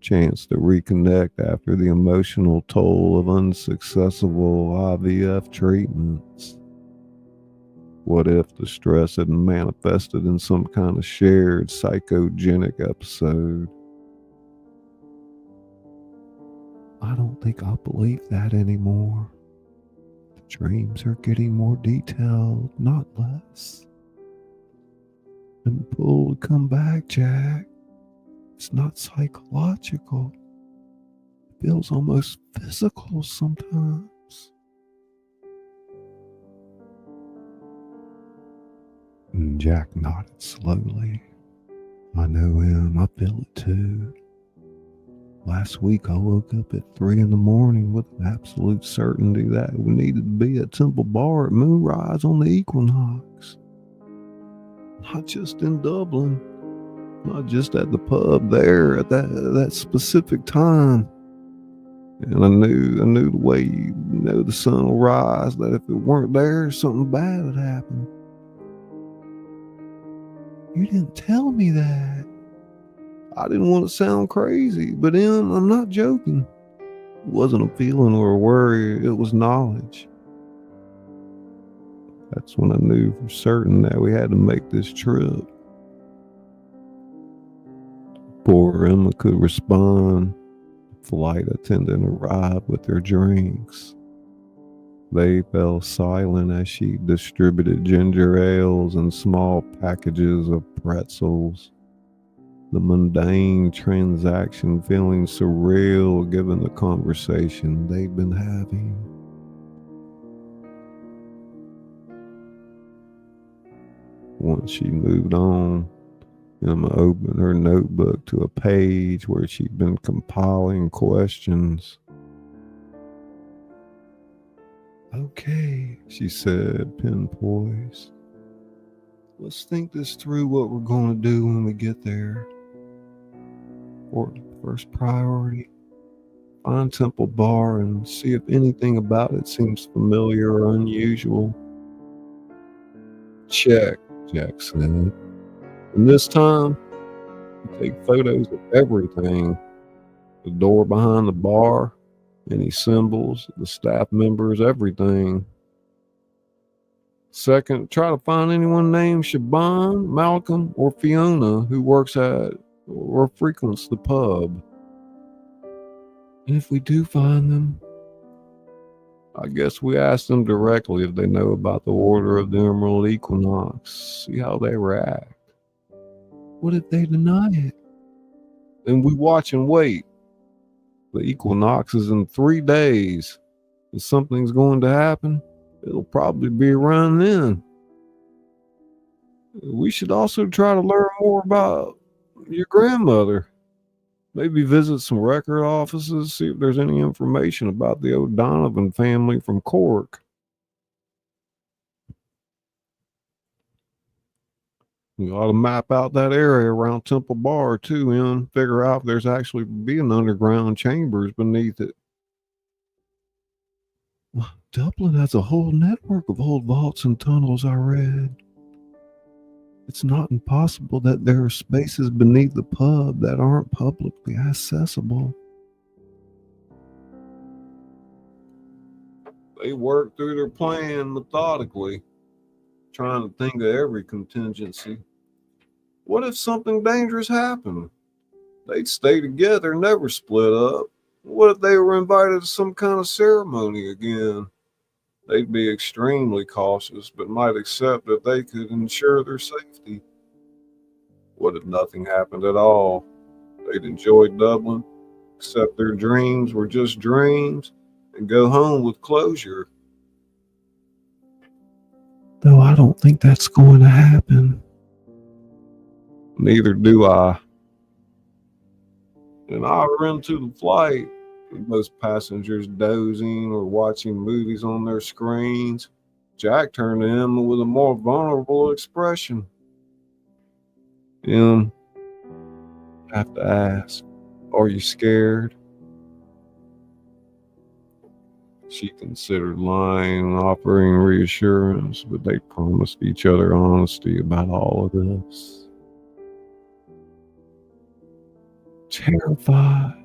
chance to reconnect after the emotional toll of unsuccessful IVF treatments. What if the stress had manifested in some kind of shared psychogenic episode? I don't think I believe that anymore. The dreams are getting more detailed, not less. And the pull to come back, Jack, it's not psychological. It feels almost physical sometimes. And Jack nodded slowly. I know him, I feel it too. Last week I woke up at 3 a.m. with an absolute certainty that we needed to be at Temple Bar at moonrise on the equinox. Not just in Dublin, not just at the pub there at that specific time. And I knew the way the sun will rise, that if it weren't there, something bad would happen. You didn't tell me that. I didn't want to sound crazy, but I'm not joking. It wasn't a feeling or a worry, it was knowledge. That's when I knew for certain that we had to make this trip. Poor Emma could respond. The flight attendant arrived with their drinks. They fell silent as she distributed ginger ales and small packages of pretzels. The mundane transaction feeling surreal given the conversation they'd been having. Once she moved on, Emma opened her notebook to a page where she'd been compiling questions. Okay, she said, pen poised. Let's think this through, what we're going to do when we get there. For first priority, find Temple Bar and see if anything about it seems familiar or unusual. Check, Jack said. And this time, you take photos of everything. The door behind the bar, any symbols, the staff members, everything. Second, try to find anyone named Shaban, Malcolm, or Fiona who works at or frequents the pub. And if we do find them, I guess we ask them directly if they know about the Order of the Emerald Equinox. See how they react. What if they deny it? Then we watch and wait. The equinox is in 3 days. If something's going to happen, it'll probably be around then. We should also try to learn more about your grandmother. Maybe visit some record offices, see if there's any information about the O'Donovan family from Cork. We ought to map out that area around Temple Bar too, and figure out if there's actually being underground chambers beneath it. Well, Dublin has a whole network of old vaults and tunnels, I read. It's not impossible that there are spaces beneath the pub that aren't publicly accessible. They work through their plan methodically, trying to think of every contingency. What if something dangerous happened? They'd stay together, never split up. What if they were invited to some kind of ceremony again? They'd be extremely cautious, but might accept that they could ensure their safety. What if nothing happened at all? They'd enjoy Dublin, accept their dreams were just dreams, and go home with closure. Though I don't think that's going to happen. Neither do I. An hour into the flight, with most passengers dozing or watching movies on their screens, Jack turned to him with a more vulnerable expression. I have to ask, are you scared? She considered lying and offering reassurance, but they promised each other honesty about all of this. Terrified,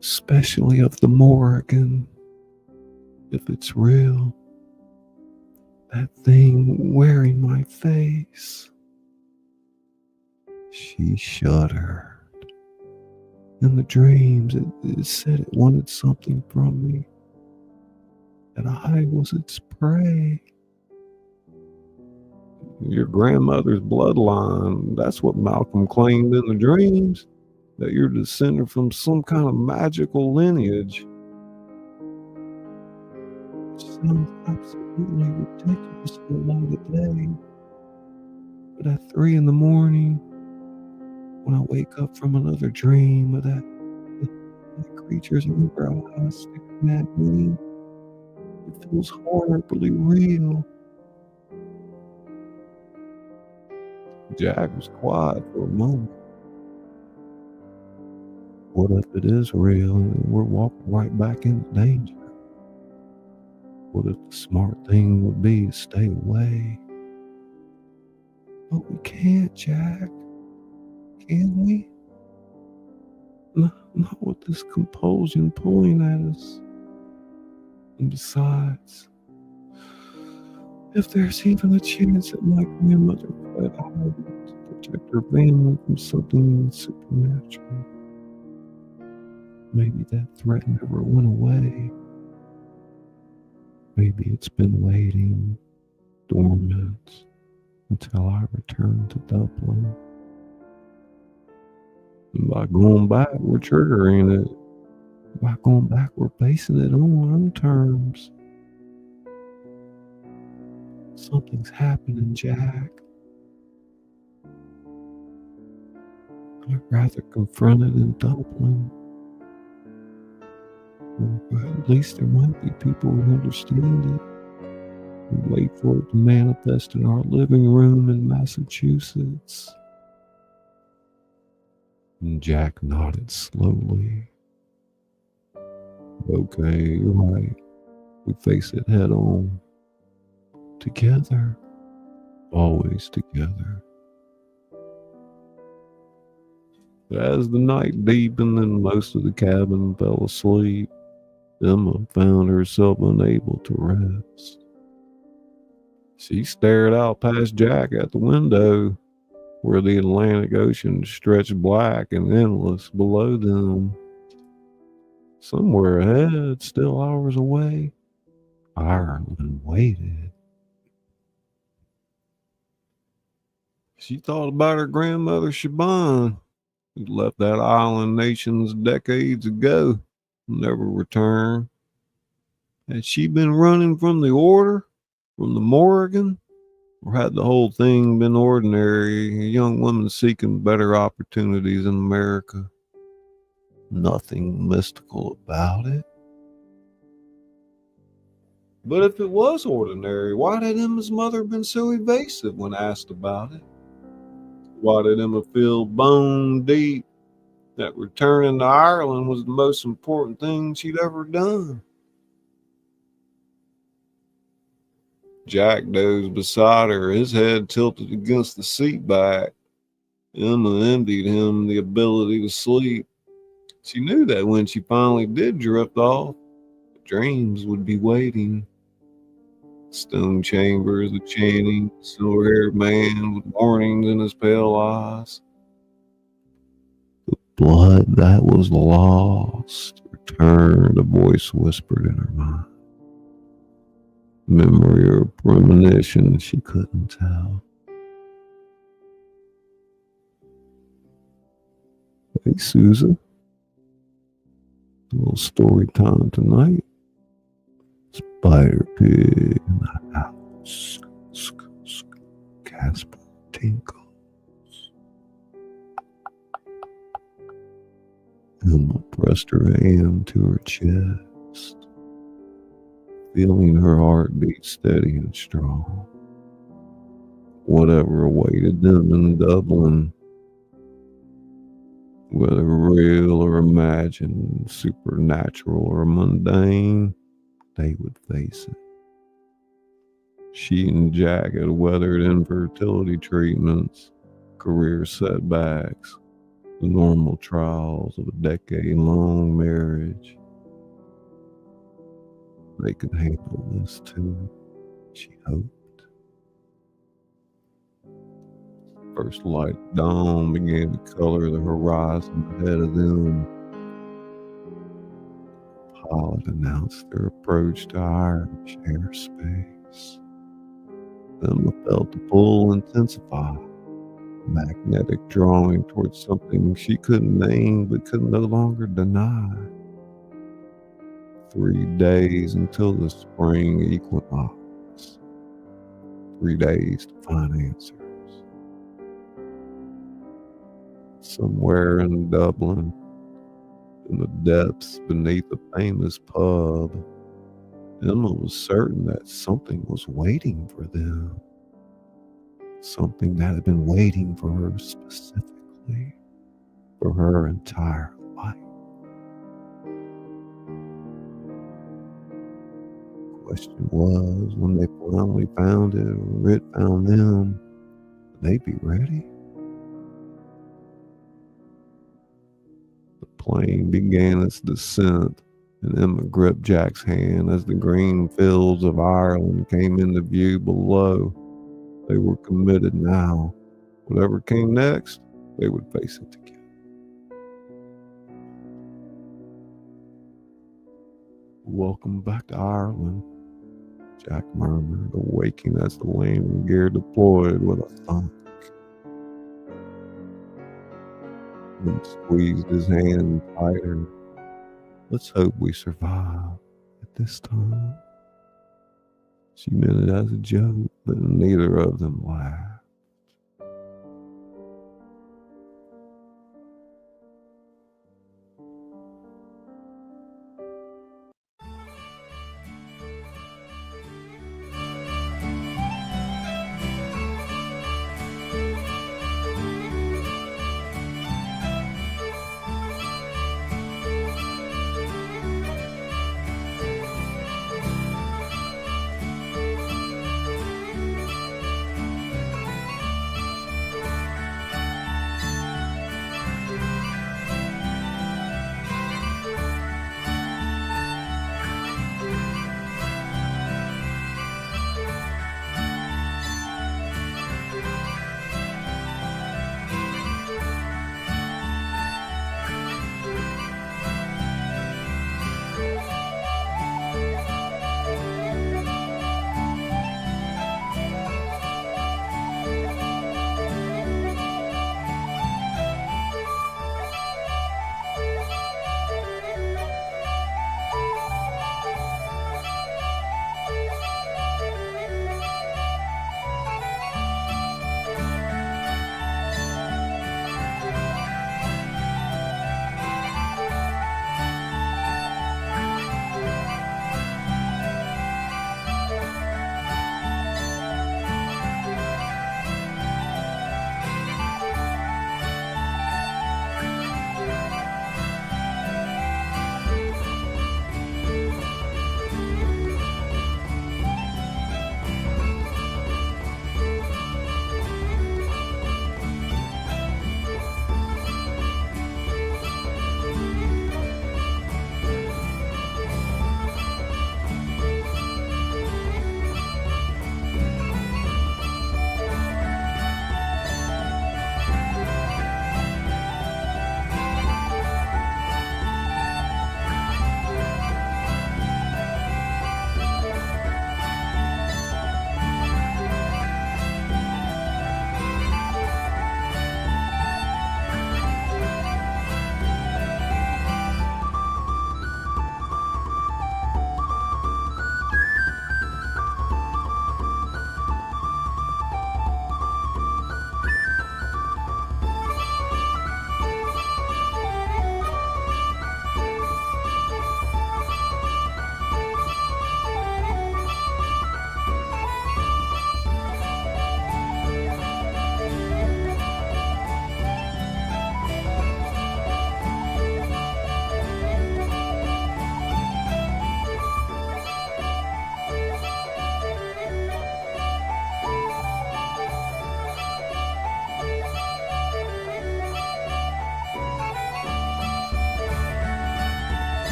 especially of the Morrigan. If it's real, that thing wearing my face. She shuddered. In the dreams, it said it wanted something from me, that I was its prey. Your grandmother's bloodline, that's what Malcolm claimed in the dreams, that you're descended from some kind of magical lineage. It sounds absolutely ridiculous for a light of day, but at 3 in the morning, when I wake up from another dream of that creature's eyes sticking at me, it feels horribly real. Jack was quiet for a moment. What if it is real and we're walking right back into danger? What if the smart thing would be to stay away? But we can't, Jack. Can we? Not with this compulsion pulling at us. And besides, if there's even a chance that my grandmother fled Ireland to protect her family from something supernatural, maybe that threat never went away. Maybe it's been waiting, dormant, until I return to Dublin. And by going back, we're triggering it. By going back, we're basing it on our own terms. Something's happening, Jack. I'd rather confront it in Dublin. Or at least there might be people who understand it and wait for it to manifest in our living room in Massachusetts. And Jack nodded slowly. Okay, you're right. We face it head on. Together. Always together. As the night deepened and most of the cabin fell asleep, Emma found herself unable to rest. She stared out past Jack at the window, where the Atlantic Ocean stretched black and endless below them. Somewhere ahead, still hours away, Ireland waited. She thought about her grandmother Siobhan, who left that island nations decades ago, never returned. Had she been running from the order, from the Morrigan, Or had the whole thing been ordinary, a young woman seeking better opportunities in America? Nothing mystical about it. But if it was ordinary, why had Emma's mother been so evasive when asked about it? Why did Emma feel bone deep that returning to Ireland was the most important thing she'd ever done? Jack dozed beside her, his head tilted against the seat back. Emma envied him the ability to sleep. She knew that when she finally did drift off, the dreams would be waiting. Stone chambers, a chanting, silver-haired man with warnings in his pale eyes. The blood that was lost returned, a voice whispered in her mind. Memory or premonition, she couldn't tell. Hey, Susan. A little story time tonight. Spider pig in the house. Casper tinkles. Emma pressed her hand to her chest, feeling her heartbeat steady and strong. Whatever awaited them in Dublin, whether real or imagined, supernatural or mundane, they would face it. She and Jack had weathered infertility treatments, career setbacks, the normal trials of a decade-long marriage. They could handle this too, she hoped. First light of dawn began to color the horizon ahead of them. The pilot announced their approach to Irish airspace. Emma felt the pull intensify, a magnetic drawing towards something she couldn't name but could no longer deny. 3 days until the spring equinox. 3 days to find answers. Somewhere in Dublin, in the depths beneath a famous pub, Emma was certain that something was waiting for them. Something that had been waiting for her specifically, for her entire life. The question was, when they finally found it, or it found them, would they be ready? The plane began its descent, and Emma gripped Jack's hand as the green fields of Ireland came into view below. They were committed now. Whatever came next, they would face it together. Welcome back to Ireland, Jack murmured, awaking as the landing gear deployed with a thunk. Then squeezed his hand tighter. Let's hope we survive at this time. She meant it as a joke, but neither of them laughed.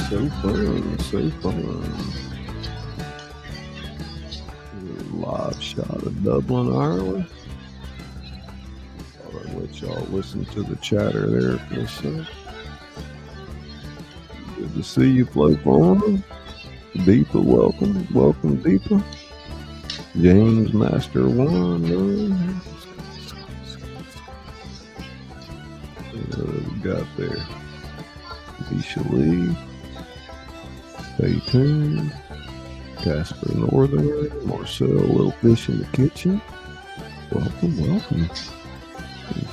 So fun, so fun. Live shot of Dublin, Ireland. Thought I'd let y'all listen to the chatter there for a sec. Good to see you, Flow Farmer. Deepa, welcome. Welcome, Deepa. James Master 1. We got there. Misha Lee. Stay tuned. Casper Northerner. Marcel Little Fish in the Kitchen. Welcome, welcome.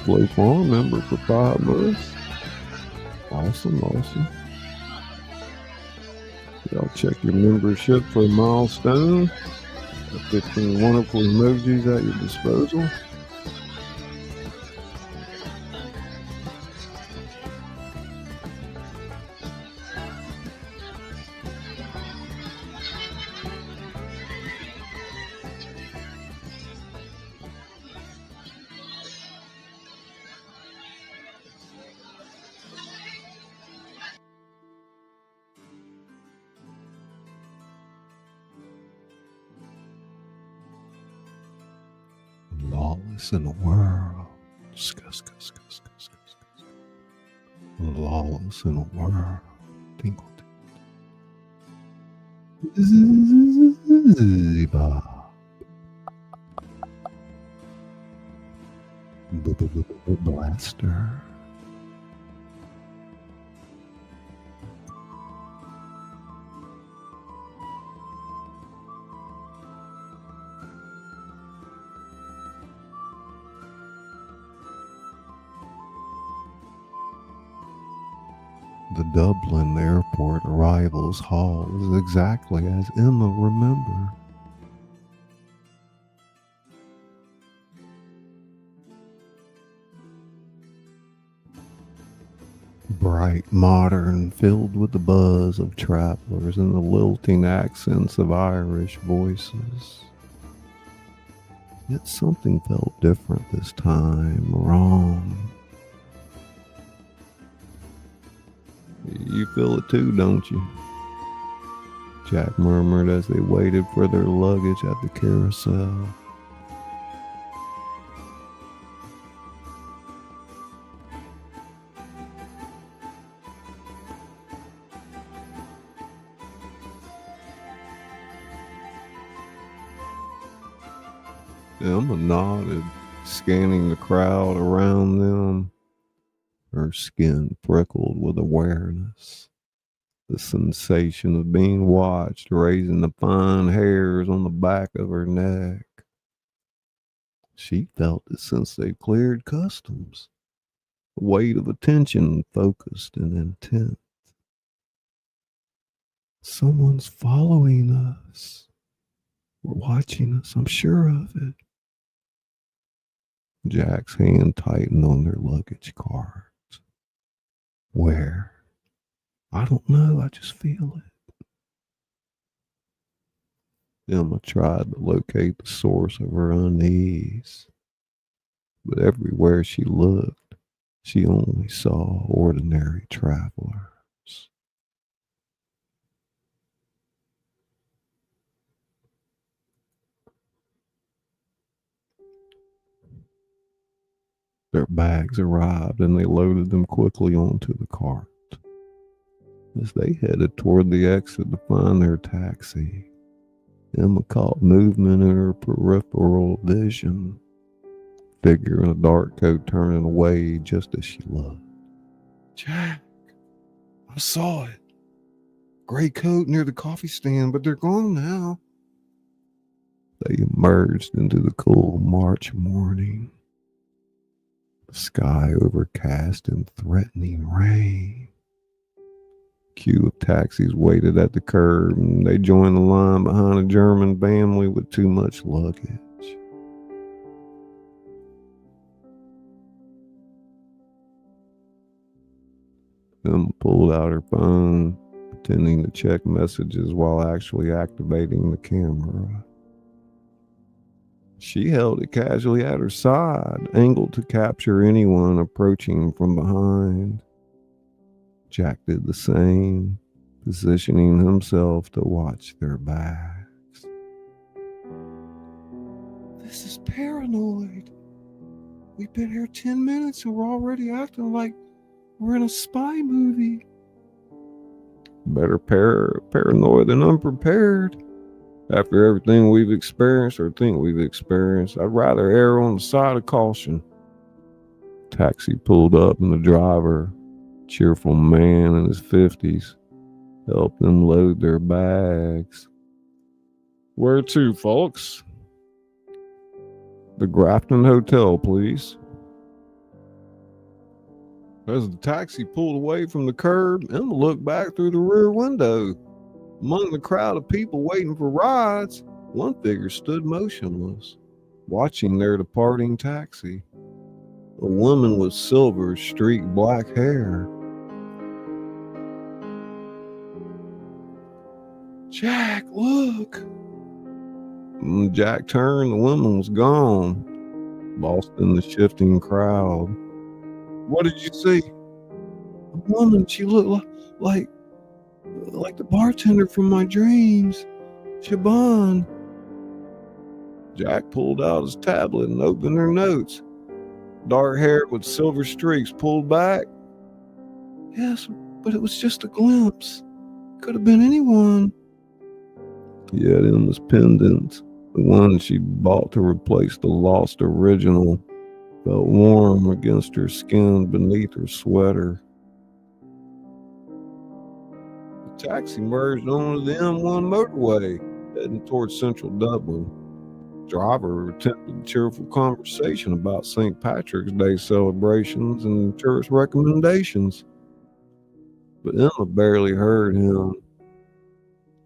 Flow Farm member for 5 months. Awesome, awesome. Y'all check your membership for a milestone. 15 wonderful emojis at your disposal. Lawless in the world. Lawless in the world. Tinkle. Blaster. The Dublin airport arrivals hall is exactly as Emma remembered. Bright, modern, filled with the buzz of travelers and the lilting accents of Irish voices. Yet something felt different this time, wrong. You feel it too, don't you? Jack murmured as they waited for their luggage at the carousel. Emma nodded, scanning the crowd around them. Her skin prickled with awareness. The sensation of being watched, raising the fine hairs on the back of her neck. She felt it since they cleared customs. A weight of attention, focused and intense. Someone's following us. We're watching us, I'm sure of it. Jack's hand tightened on their luggage cards. Where? I don't know, I just feel it. Emma tried to locate the source of her unease, but everywhere she looked, she only saw ordinary travelers. Their bags arrived and they loaded them quickly onto the cart. As they headed toward the exit to find their taxi, Emma caught movement in her peripheral vision. Figure in a dark coat turning away just as she looked. Jack, I saw it. Gray coat near the coffee stand, but they're gone now. They emerged into the cool March morning. The sky overcast and threatening rain. Queue of taxis waited at the curb, and they joined the line behind a German family with too much luggage. Emma pulled out her phone, pretending to check messages while actually activating the camera. She held it casually at her side, angled to capture anyone approaching from behind. Jack did the same, positioning himself to watch their backs. This is paranoid. We've been here 10 minutes and we're already acting like we're in a spy movie. Better paranoid than unprepared. After everything we've experienced or think we've experienced, I'd rather err on the side of caution. Taxi pulled up and the driver, cheerful man in his 50s, helped them load their bags. Where to, folks? The Grafton Hotel, please. As the taxi pulled away from the curb, Emma looked back through the rear window. Among the crowd of people waiting for rides, one figure stood motionless, watching their departing taxi. A woman with silver streaked black hair. Jack, look! When Jack turned, the woman was gone, lost in the shifting crowd. What did you see? A woman, she looked like the bartender from my dreams, Shaban. Jack pulled out his tablet and opened her notes. Dark hair with silver streaks pulled back. Yes, but it was just a glimpse. Could have been anyone. Yet Emma's pendant, the one she'd bought to replace the lost original, felt warm against her skin beneath her sweater. The taxi merged onto the M1 motorway, heading towards central Dublin. The driver attempted a cheerful conversation about St. Patrick's Day celebrations and tourist recommendations, but Emma barely heard him.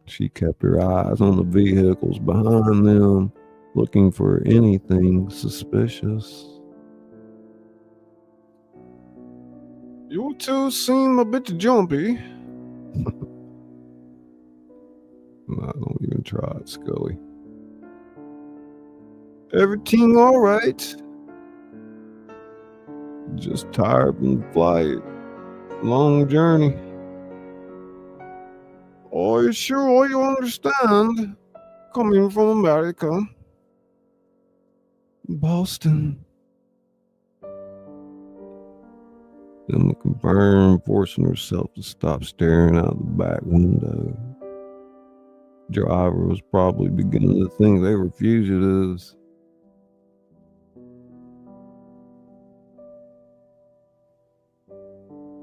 She kept her eyes on the vehicles behind them, looking for anything suspicious. You two seem a bit jumpy. No, don't even try it, Scully. Everything all right? Just tired from the flight. Long journey. Are you sure you understand? Coming from America. Boston. Emma confirmed, forcing herself to stop staring out the back window. The driver was probably beginning to think they were fugitives.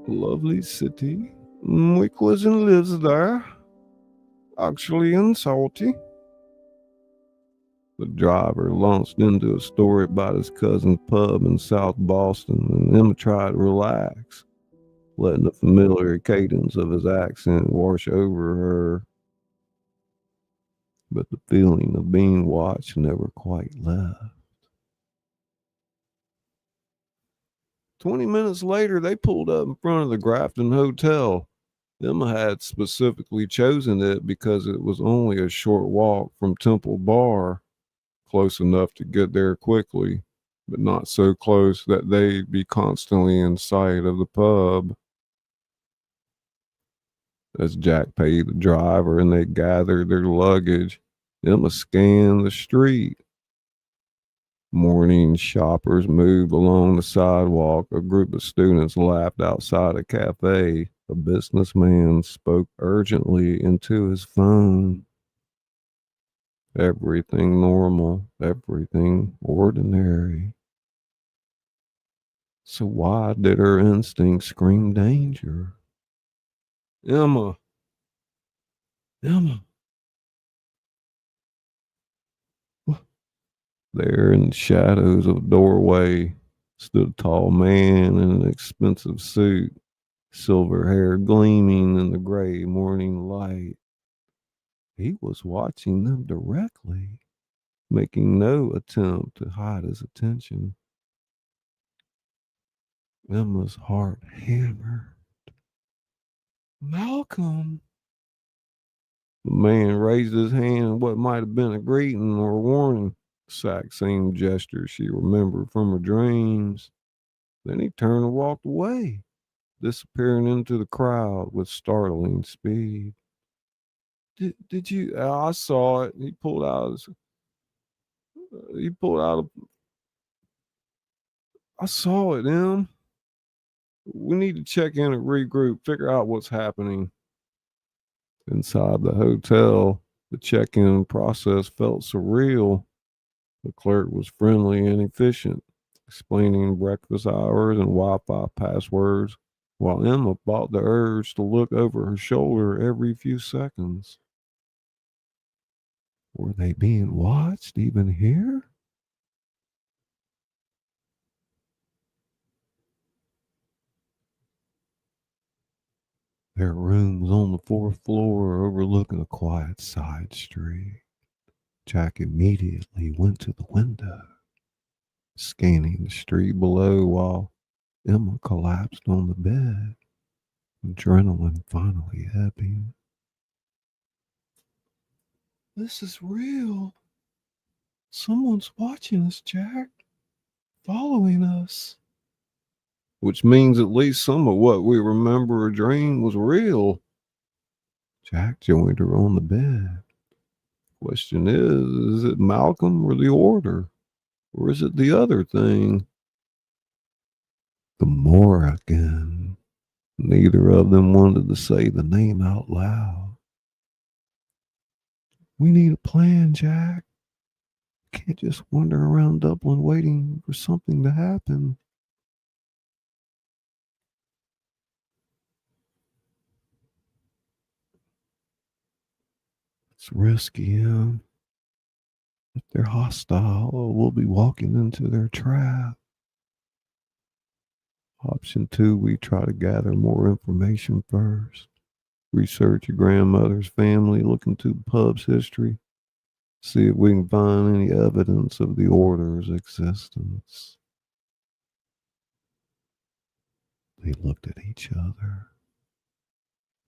Lovely city. My cousin lives there. Actually in Salty. The driver launched into a story about his cousin's pub in South Boston, and Emma tried to relax, letting the familiar cadence of his accent wash over her. But the feeling of being watched never quite left. 20 minutes later, they pulled up in front of the Grafton Hotel. Emma had specifically chosen it because it was only a short walk from Temple Bar, close enough to get there quickly, but not so close that they'd be constantly in sight of the pub. As Jack paid the driver and they gathered their luggage, Emma scanned the street. Morning shoppers moved along the sidewalk. A group of students laughed outside a cafe. A businessman spoke urgently into his phone. Everything normal, everything ordinary. So why did her instinct scream danger? Emma. There in the shadows of a doorway stood a tall man in an expensive suit, silver hair gleaming in the gray morning light. He was watching them directly, making no attempt to hide his attention. Emma's heart hammered. Malcolm. The man raised his hand in what might have been a greeting or a warning. Exact same gesture she remembered from her dreams. Then he turned and walked away, disappearing into the crowd with startling speed. Did you? I saw it. He pulled out. He pulled out. I saw it, Em. We need to check in and regroup, figure out what's happening. Inside the hotel, the check-in process felt surreal. The clerk was friendly and efficient, explaining breakfast hours and Wi-Fi passwords, while Emma fought the urge to look over her shoulder every few seconds. Were they being watched even here? Their room was on the fourth floor overlooking a quiet side street. Jack immediately went to the window, scanning the street below while Emma collapsed on the bed, adrenaline finally ebbing. This is real. Someone's watching us, Jack. Following us. Which means at least some of what we remember or dreamed was real. Jack joined her on the bed. Question is it Malcolm or the order? Or is it the other thing? The Morrigan. Neither of them wanted to say the name out loud. We need a plan, Jack. Can't just wander around Dublin waiting for something to happen. It's risky, Em. If they're hostile, we'll be walking into their trap. Option 2, we try to gather more information first. Research your grandmother's family, look into the pub's history, see if we can find any evidence of the order's existence. They looked at each other,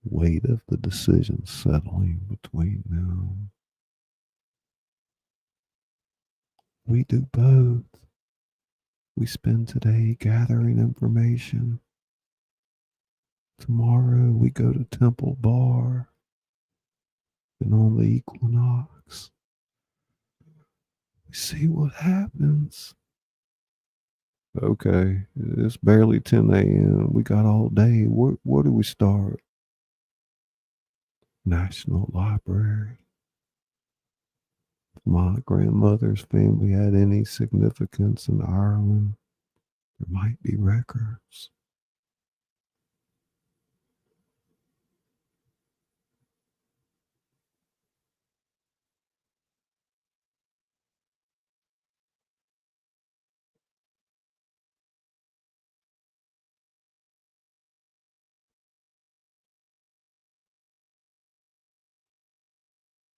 weight of the decision settling between them. We do both. We spend today gathering information. Tomorrow we go to Temple Bar. And on the equinox, we see what happens. Okay, it's barely 10 a.m. We got all day. Where do we start? National Library. If my grandmother's family had any significance in Ireland, there might be records.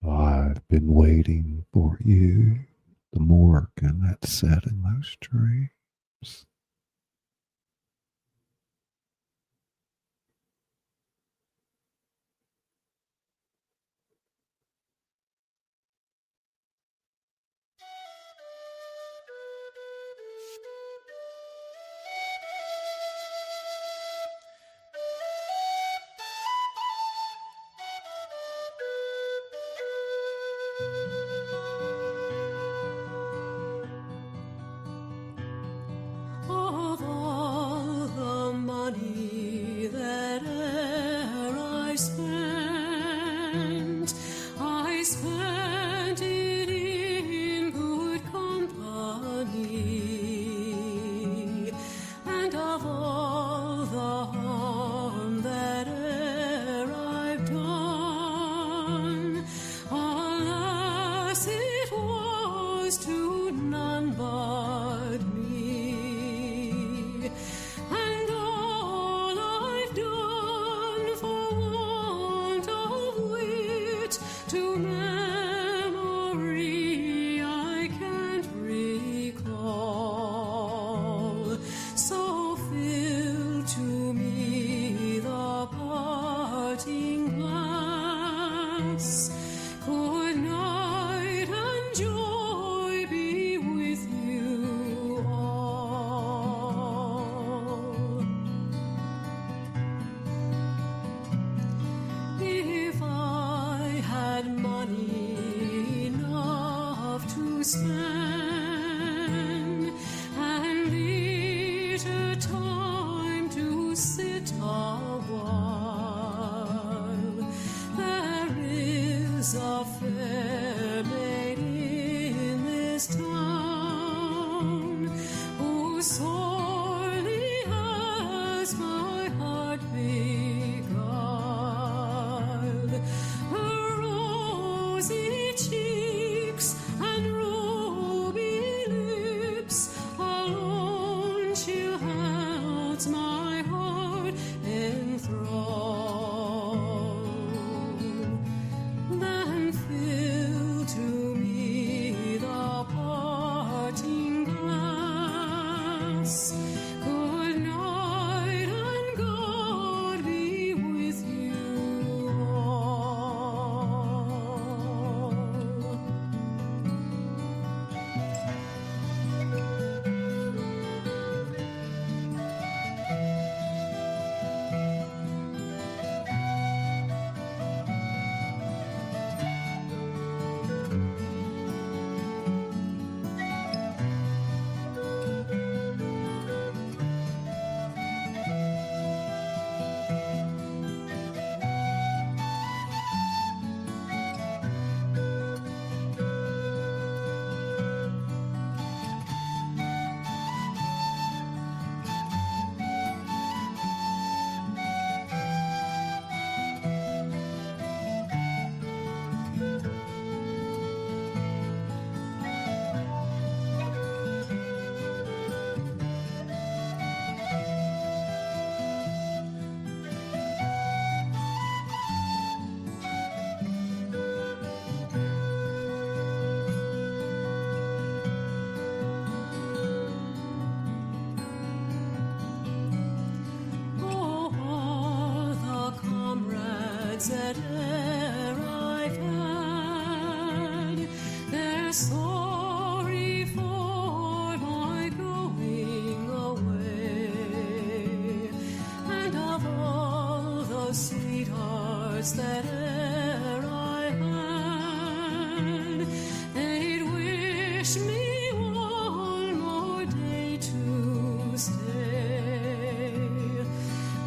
I've been waiting for you. The Morgan that sat in those dreams.
span, and leisure time to sit a while. There is a fair maid in this town who sorely has my heart beguiled. Her rosy cheeks and ruby lips alone she holds my heart enthralled. Then fill to me the parting glass. Good night and God be with you all. Oh, all the comrades that e'er I've had, they're sorry for my going away. And of all the sweethearts that e'er I had, they'd wish me one more day to stay.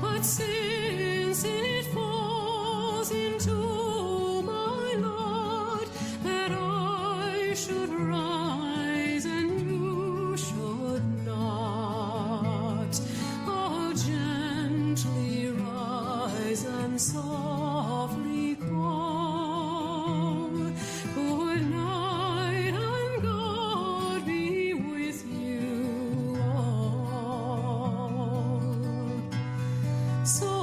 But since it falls into my lot that I should rise and you should not, I'll gently rise and softly call. Good night and God be with you all. So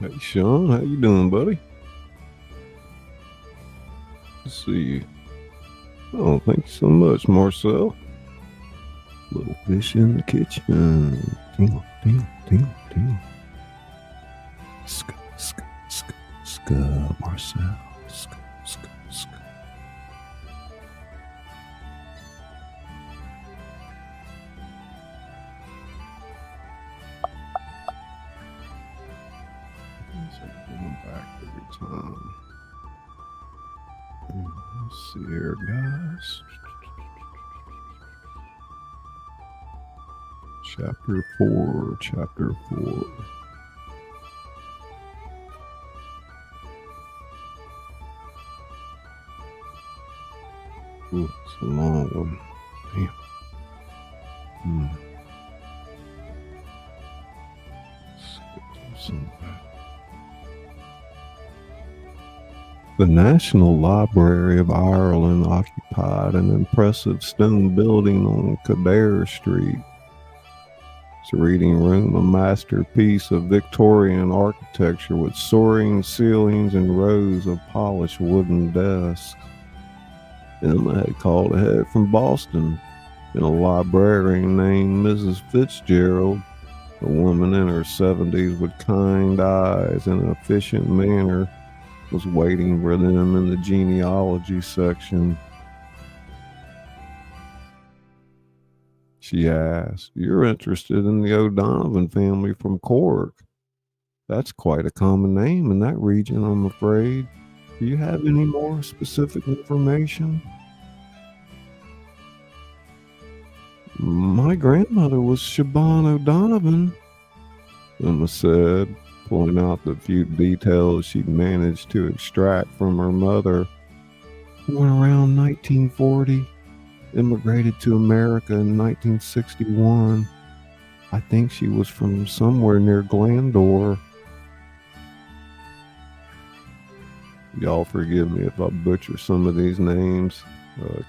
Hey, Sean, how you doing, buddy? Good to see you. Oh, thank you so much, Marcel. Little fish in the kitchen. Tingle, tingle, tingle, tingle. Sk, sk, sk, sk, Marcel. Sk, sk, sk. Going back every time. Let's see here, guys. Chapter 4. Chapter 4. Ooh, it's a long one. Damn. Let's get to some of that. The National Library of Ireland occupied an impressive stone building on Kildare Street. It's a reading room, a masterpiece of Victorian architecture with soaring ceilings and rows of polished wooden desks. Emma had called ahead from Boston, and a librarian named Mrs. Fitzgerald, a woman in her 70s with kind eyes and an efficient manner, was waiting for them in the genealogy section. She asked, "You're interested in the O'Donovan family from Cork. That's quite a common name in that region, I'm afraid. Do you have any more specific information?" "My grandmother was Siobhan O'Donovan," Emma said, pulling out the few details she'd managed to extract from her mother. "Born around 1940, immigrated to America in 1961. I think she was from somewhere near Glandor." Y'all forgive me if I butcher some of these names.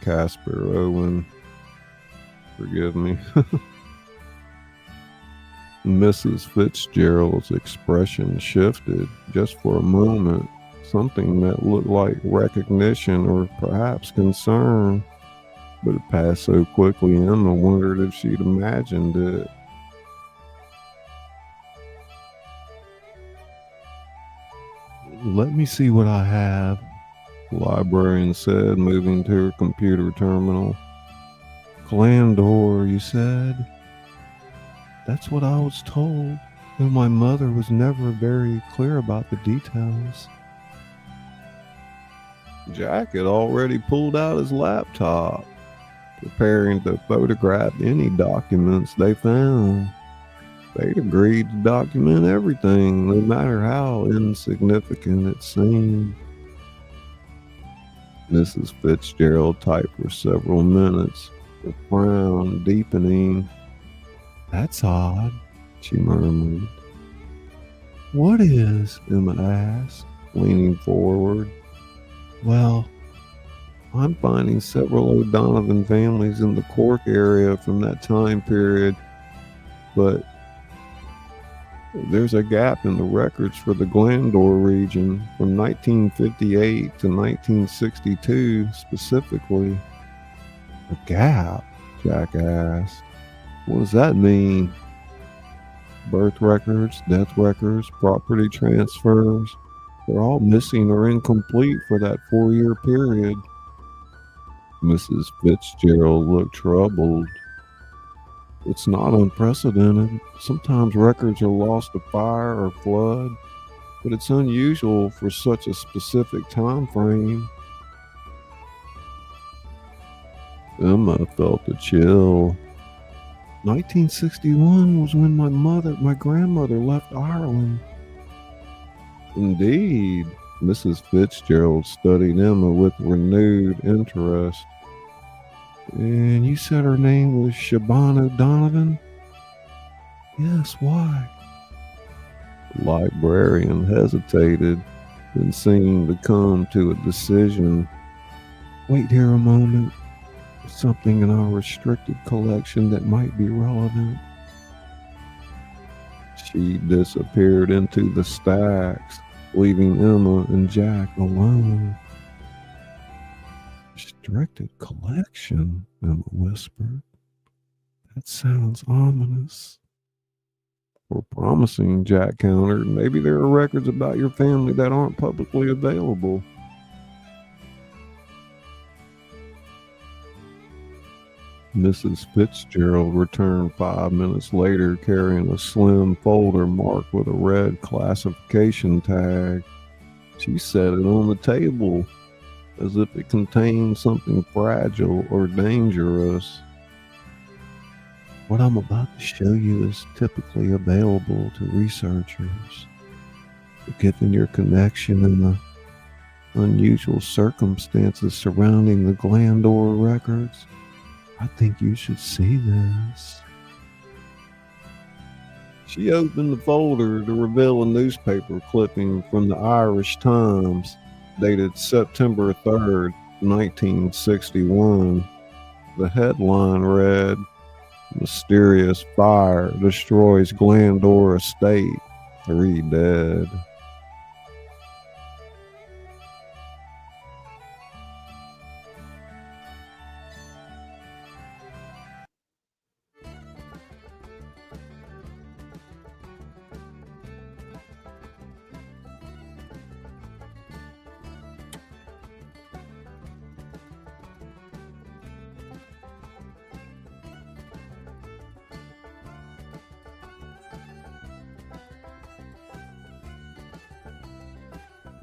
Casper, Owen, forgive me. Mrs. Fitzgerald's expression shifted just for a moment, something that looked like recognition or perhaps concern, but it passed so quickly Emma wondered if she'd imagined it. "Let me see what I have," the librarian said, moving to her computer terminal. "Glandor, you said?" "That's what I was told, though my mother was never very clear about the details." Jack had already pulled out his laptop, preparing to photograph any documents they found. They'd agreed to document everything, no matter how insignificant it seemed. Mrs. Fitzgerald typed for several minutes, her frown deepening. "That's odd," she murmured. "What is?" Emma asked, leaning forward. "Well, I'm finding several O'Donovan families in the Cork area from that time period, but there's a gap in the records for the Glandor region from 1958 to 1962 specifically." "A gap?" Jack asked. "What does that mean?" "Birth records, death records, property transfers, they're all missing or incomplete for that 4-year period." Mrs. Fitzgerald looked troubled. "It's not unprecedented. Sometimes records are lost to fire or flood, but it's unusual for such a specific time frame." Emma felt a chill. 1961 was when my grandmother left Ireland." "Indeed." Mrs. Fitzgerald studied Emma with renewed interest. "And you said her name was Siobhan O'Donovan?" "Yes, why?" The librarian hesitated, then seemed to come to a decision. "Wait here a moment. There's something in our restricted collection that might be relevant." She disappeared into the stacks, leaving Emma and Jack alone. Restricted collection, Emma whispered. That sounds ominous. Or promising, Jack countered. Maybe there are records about your family that aren't publicly available. Mrs. Fitzgerald returned 5 minutes later carrying a slim folder marked with a red classification tag. She set it on the table as if it contained something fragile or dangerous. What I'm about to show you is typically available to researchers. But given your connection and the unusual circumstances surrounding the Glandor records, I think you should see this. She opened the folder to reveal a newspaper clipping from the Irish Times, dated September 3rd, 1961. The headline read, "Mysterious Fire Destroys Glandor Estate, 3 Dead."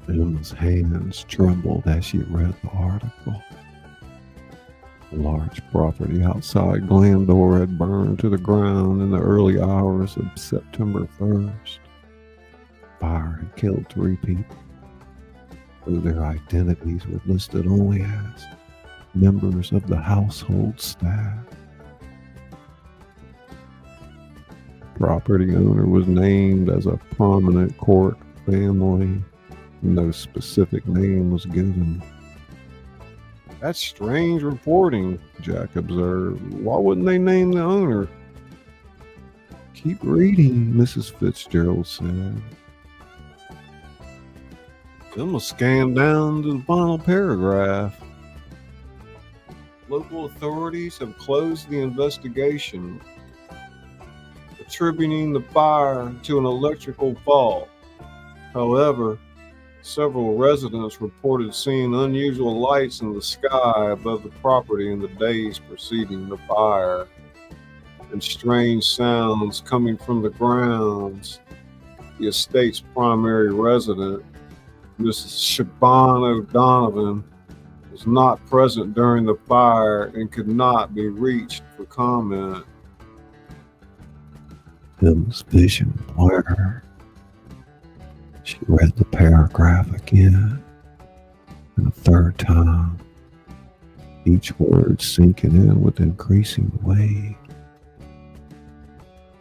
Emma's hands trembled as she read the article. A large property outside Glandor had burned to the ground in the early hours of September 1st. Fire had killed 3 people, though their identities were listed only as members of the household staff. The property owner was named as a prominent court family. No specific name was given. That's strange reporting, Jack observed. Why wouldn't they name the owner? Keep reading, Mrs. Fitzgerald said. Emma scanned down to the final paragraph. Local authorities have closed the investigation, attributing the fire to an electrical fault. However, several residents reported seeing unusual lights in the sky above the property in the days preceding the fire, and strange sounds coming from the grounds. The estate's primary resident, Mrs. Siobhan O'Donovan, was not present during the fire and could not be reached for comment. Emma's vision blurred. She read the paragraph again, and a third time, each word sinking in with increasing weight.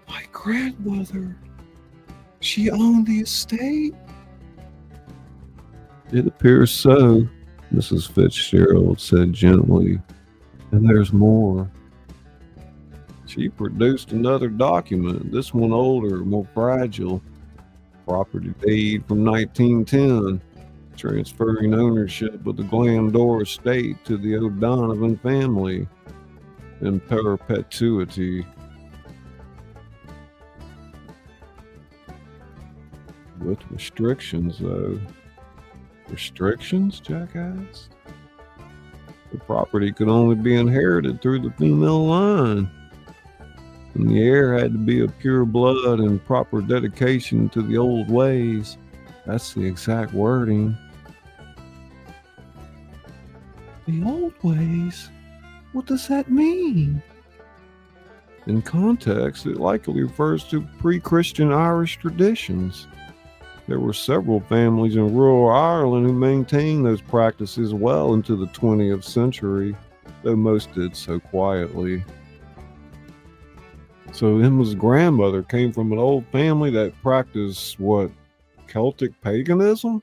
My grandmother, she owned the estate? It appears so, Mrs. Fitzgerald said gently, and there's more. She produced another document, this one older, more fragile. Property deed from 1910, transferring ownership of the Glandor estate to the O'Donovan family in perpetuity. With restrictions, though. Restrictions? Jack asked. The property could only be inherited through the female line, and the heir had to be of pure blood and proper dedication to the old ways. That's the exact wording. The old ways? What does that mean? In context, it likely refers to pre-Christian Irish traditions. There were several families in rural Ireland who maintained those practices well into the 20th century, though most did so quietly. So Emma's grandmother came from an old family that practiced, what, Celtic paganism?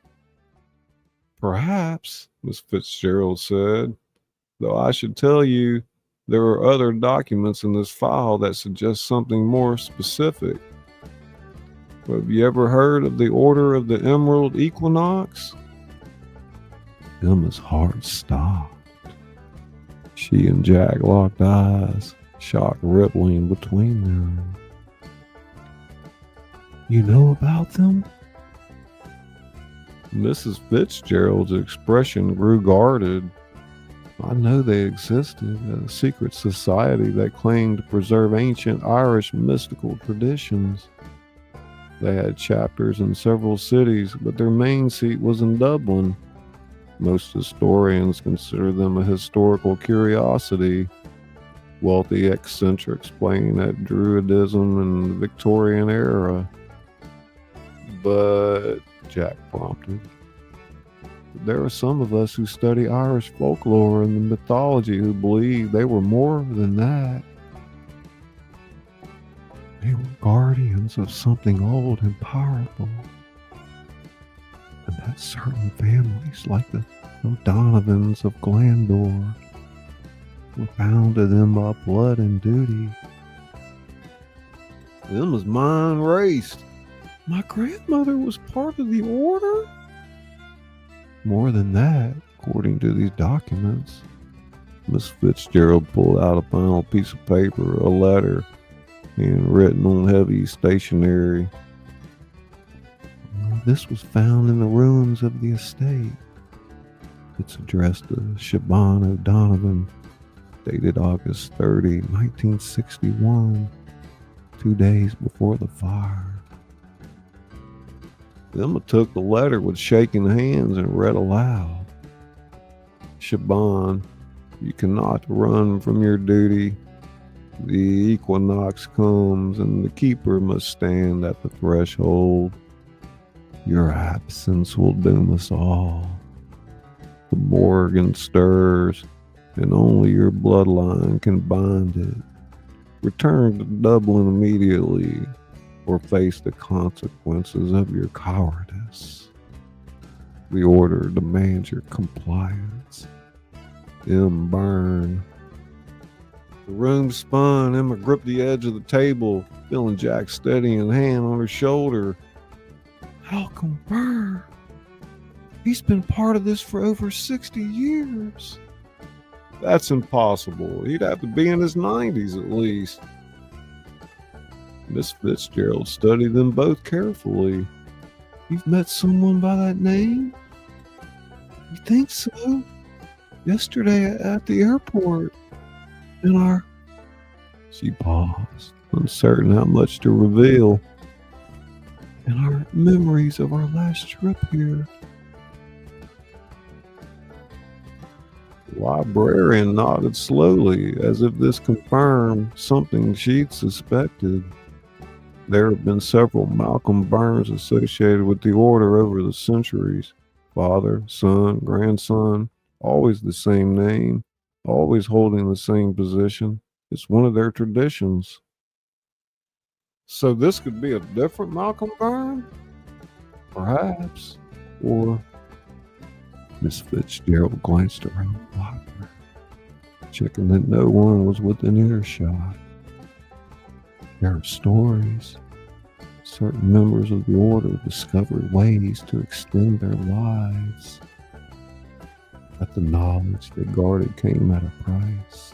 Perhaps, Miss Fitzgerald said, though I should tell you there are other documents in this file that suggest something more specific. Have you ever heard of the Order of the Emerald Equinox? Emma's heart stopped. She and Jack locked eyes, shock rippling between them. You know about them? Mrs. Fitzgerald's expression grew guarded. I know they existed, a secret society that claimed to preserve ancient Irish mystical traditions. They had chapters in several cities, but their main seat was in Dublin. Most historians consider them a historical curiosity. Wealthy eccentrics playing at Druidism in the Victorian era. But, Jack prompted, there are some of us who study Irish folklore and the mythology who believe they were more than that. They were guardians of something old and powerful. And that certain families, like the O'Donovans of Glandor, were bound to them by blood and duty. Emma's mind raced. My grandmother was part of the order? More than that, according to these documents. Miss Fitzgerald pulled out a final piece of paper, a letter, handwritten on heavy stationery. This was found in the ruins of the estate. It's addressed to Siobhan O'Donovan, dated August 30, 1961, 2 days before the fire. Emma took the letter with shaking hands and read aloud. Siobhan, you cannot run from your duty. The equinox comes and the keeper must stand at the threshold. Your absence will doom us all. The Morgan stirs, and only your bloodline can bind it. Return to Dublin immediately, or face the consequences of your cowardice. The order demands your compliance. M. Byrne. The room spun. Emma gripped the edge of the table, feeling Jack's steadying hand on her shoulder. Malcolm Byrne. He's been part of this for over 60 years. That's impossible. He'd have to be in his 90s at least. Miss Fitzgerald studied them both carefully. You've met someone by that name? You think so? Yesterday at the airport. In our... She paused, uncertain how much to reveal. In our memories of our last trip here. The librarian nodded slowly, as if this confirmed something she'd suspected. There have been several Malcolm Byrnes associated with the order over the centuries. Father, son, grandson, always the same name, always holding the same position. It's one of their traditions. So this could be a different Malcolm Byrne? Perhaps. Or... Miss Fitzgerald glanced around the library, checking that no one was within earshot. There are stories. Certain members of the order discovered ways to extend their lives. But the knowledge they guarded came at a price.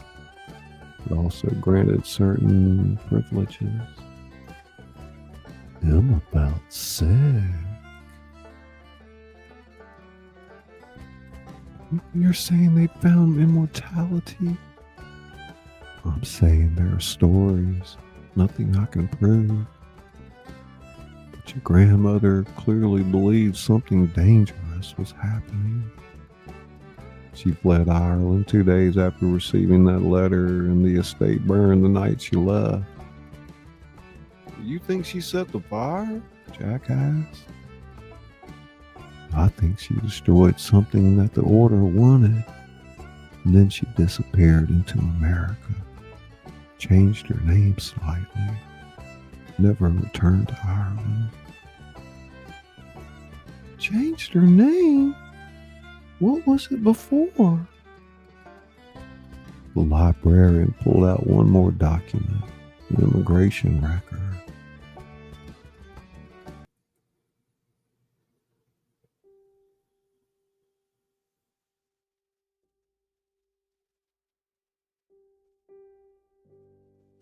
It also granted certain privileges. Emma felt sick. You're saying they found immortality? I'm saying there are stories. Nothing I can prove. But your grandmother clearly believed something dangerous was happening. She fled Ireland 2 days after receiving that letter, and the estate burned the night she left. You think she set the fire? Jack asked. I think she destroyed something that the order wanted, and then she disappeared into America. Changed her name slightly. Never returned to Ireland. Changed her name? What was it before? The librarian pulled out one more document, an immigration record.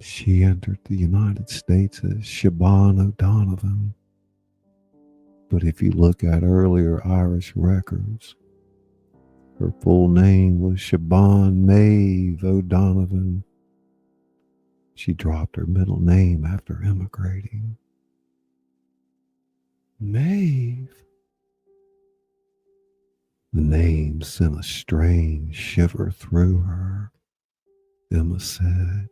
She entered the United States as Siobhan O'Donovan, but if you look at earlier Irish records, her full name was Siobhan Maeve O'Donovan. She dropped her middle name after immigrating. Maeve. The name sent a strange shiver through her. Emma said,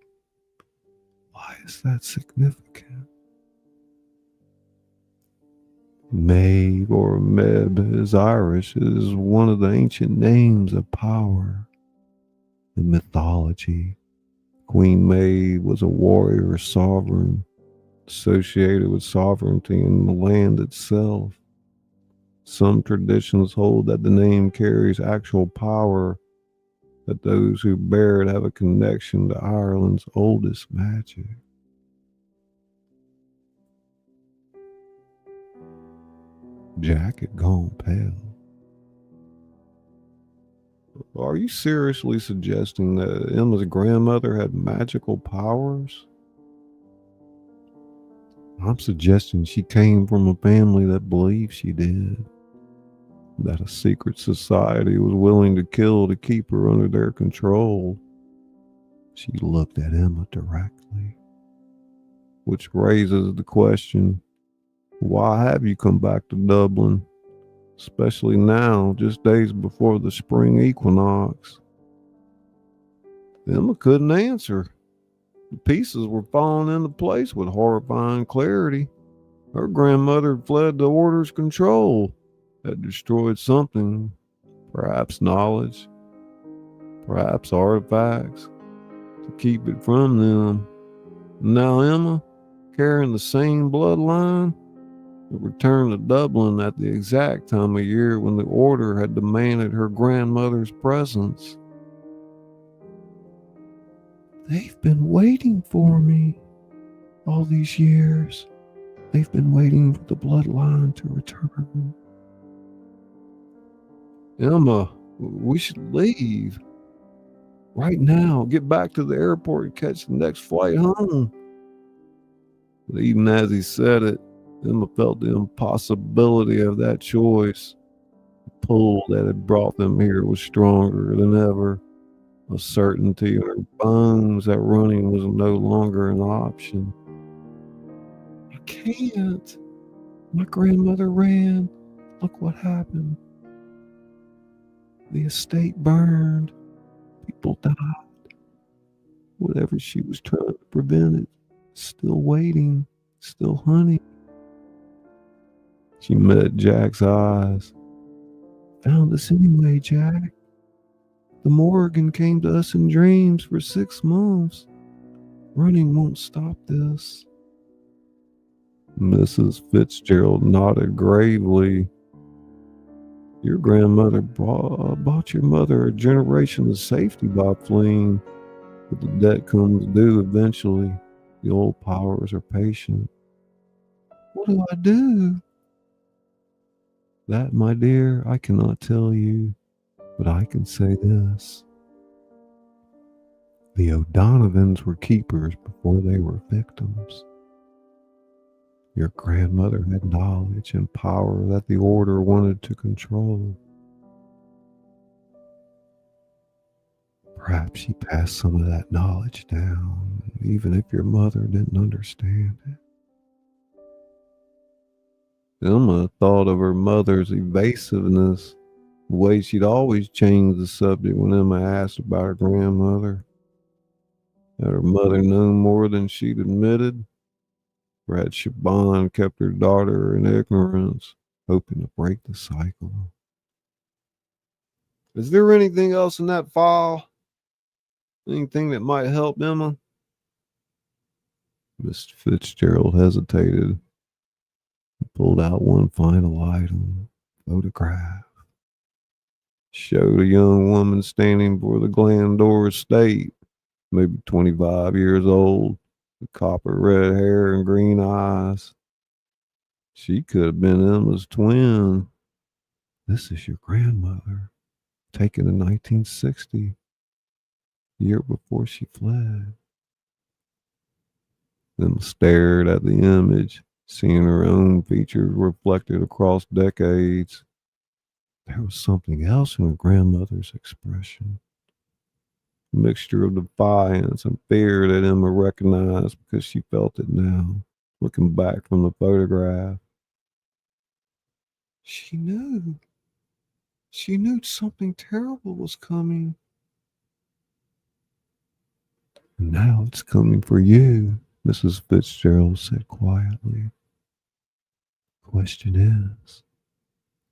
"Why is that significant?" Maeve, or Meb is Irish, is one of the ancient names of power. In mythology, Queen Maeve was a warrior sovereign associated with sovereignty in the land itself. Some traditions hold that the name carries actual power, that those who bear it have a connection to Ireland's oldest magic. Jack had gone pale. Are you seriously suggesting that Emma's grandmother had magical powers? I'm suggesting she came from a family that believed she did. That a secret society was willing to kill to keep her under their control. She looked at Emma directly, which raises the question, why have you come back to Dublin, especially now, just days before the spring equinox? Emma couldn't answer. The pieces were falling into place with horrifying clarity. Her grandmother fled the Order's control, had destroyed something, perhaps knowledge, perhaps artifacts, to keep it from them. Now Emma, carrying the same bloodline, would return to Dublin at the exact time of year when the Order had demanded her grandmother's presence. They've been waiting for me all these years. They've been waiting for the bloodline to return. Emma, we should leave. Right now, get back to the airport and catch the next flight home. But even as he said it, Emma felt the impossibility of that choice. The pull that had brought them here was stronger than ever. A certainty in her bones that running was no longer an option. I can't. My grandmother ran. Look what happened. The estate burned. People died. Whatever she was trying to prevent it, still waiting, still hunting. She met Jack's eyes. Found us anyway, Jack. The Morgan came to us in dreams for 6 months. Running won't stop this. Mrs. Fitzgerald nodded gravely. Your grandmother bought your mother a generation of safety by fleeing, but the debt comes due eventually. The old powers are patient. What do I do? That, my dear, I cannot tell you, but I can say this. The O'Donovans were keepers before they were victims. Your grandmother had knowledge and power that the Order wanted to control. Perhaps she passed some of that knowledge down, even if your mother didn't understand it. Emma thought of her mother's evasiveness, the way she'd always change the subject when Emma asked about her grandmother. Had her mother known more than she'd admitted? Or had Siobhan kept her daughter in ignorance, hoping to break the cycle? Is there anything else in that file? Anything that might help Emma? Mr. Fitzgerald hesitated and pulled out one final item, photograph. Showed a young woman standing before the Glandor estate, maybe 25 years old, with copper red hair and green eyes. She could have been Emma's twin. This is your grandmother, taken in 1960, the year before she fled. Emma stared at the image, seeing her own features reflected across decades. There was something else in her grandmother's expression, a mixture of defiance and fear that Emma recognized because she felt it now, looking back from the photograph. She knew. She knew something terrible was coming. And now it's coming for you, Mrs. Fitzgerald said quietly. Question is,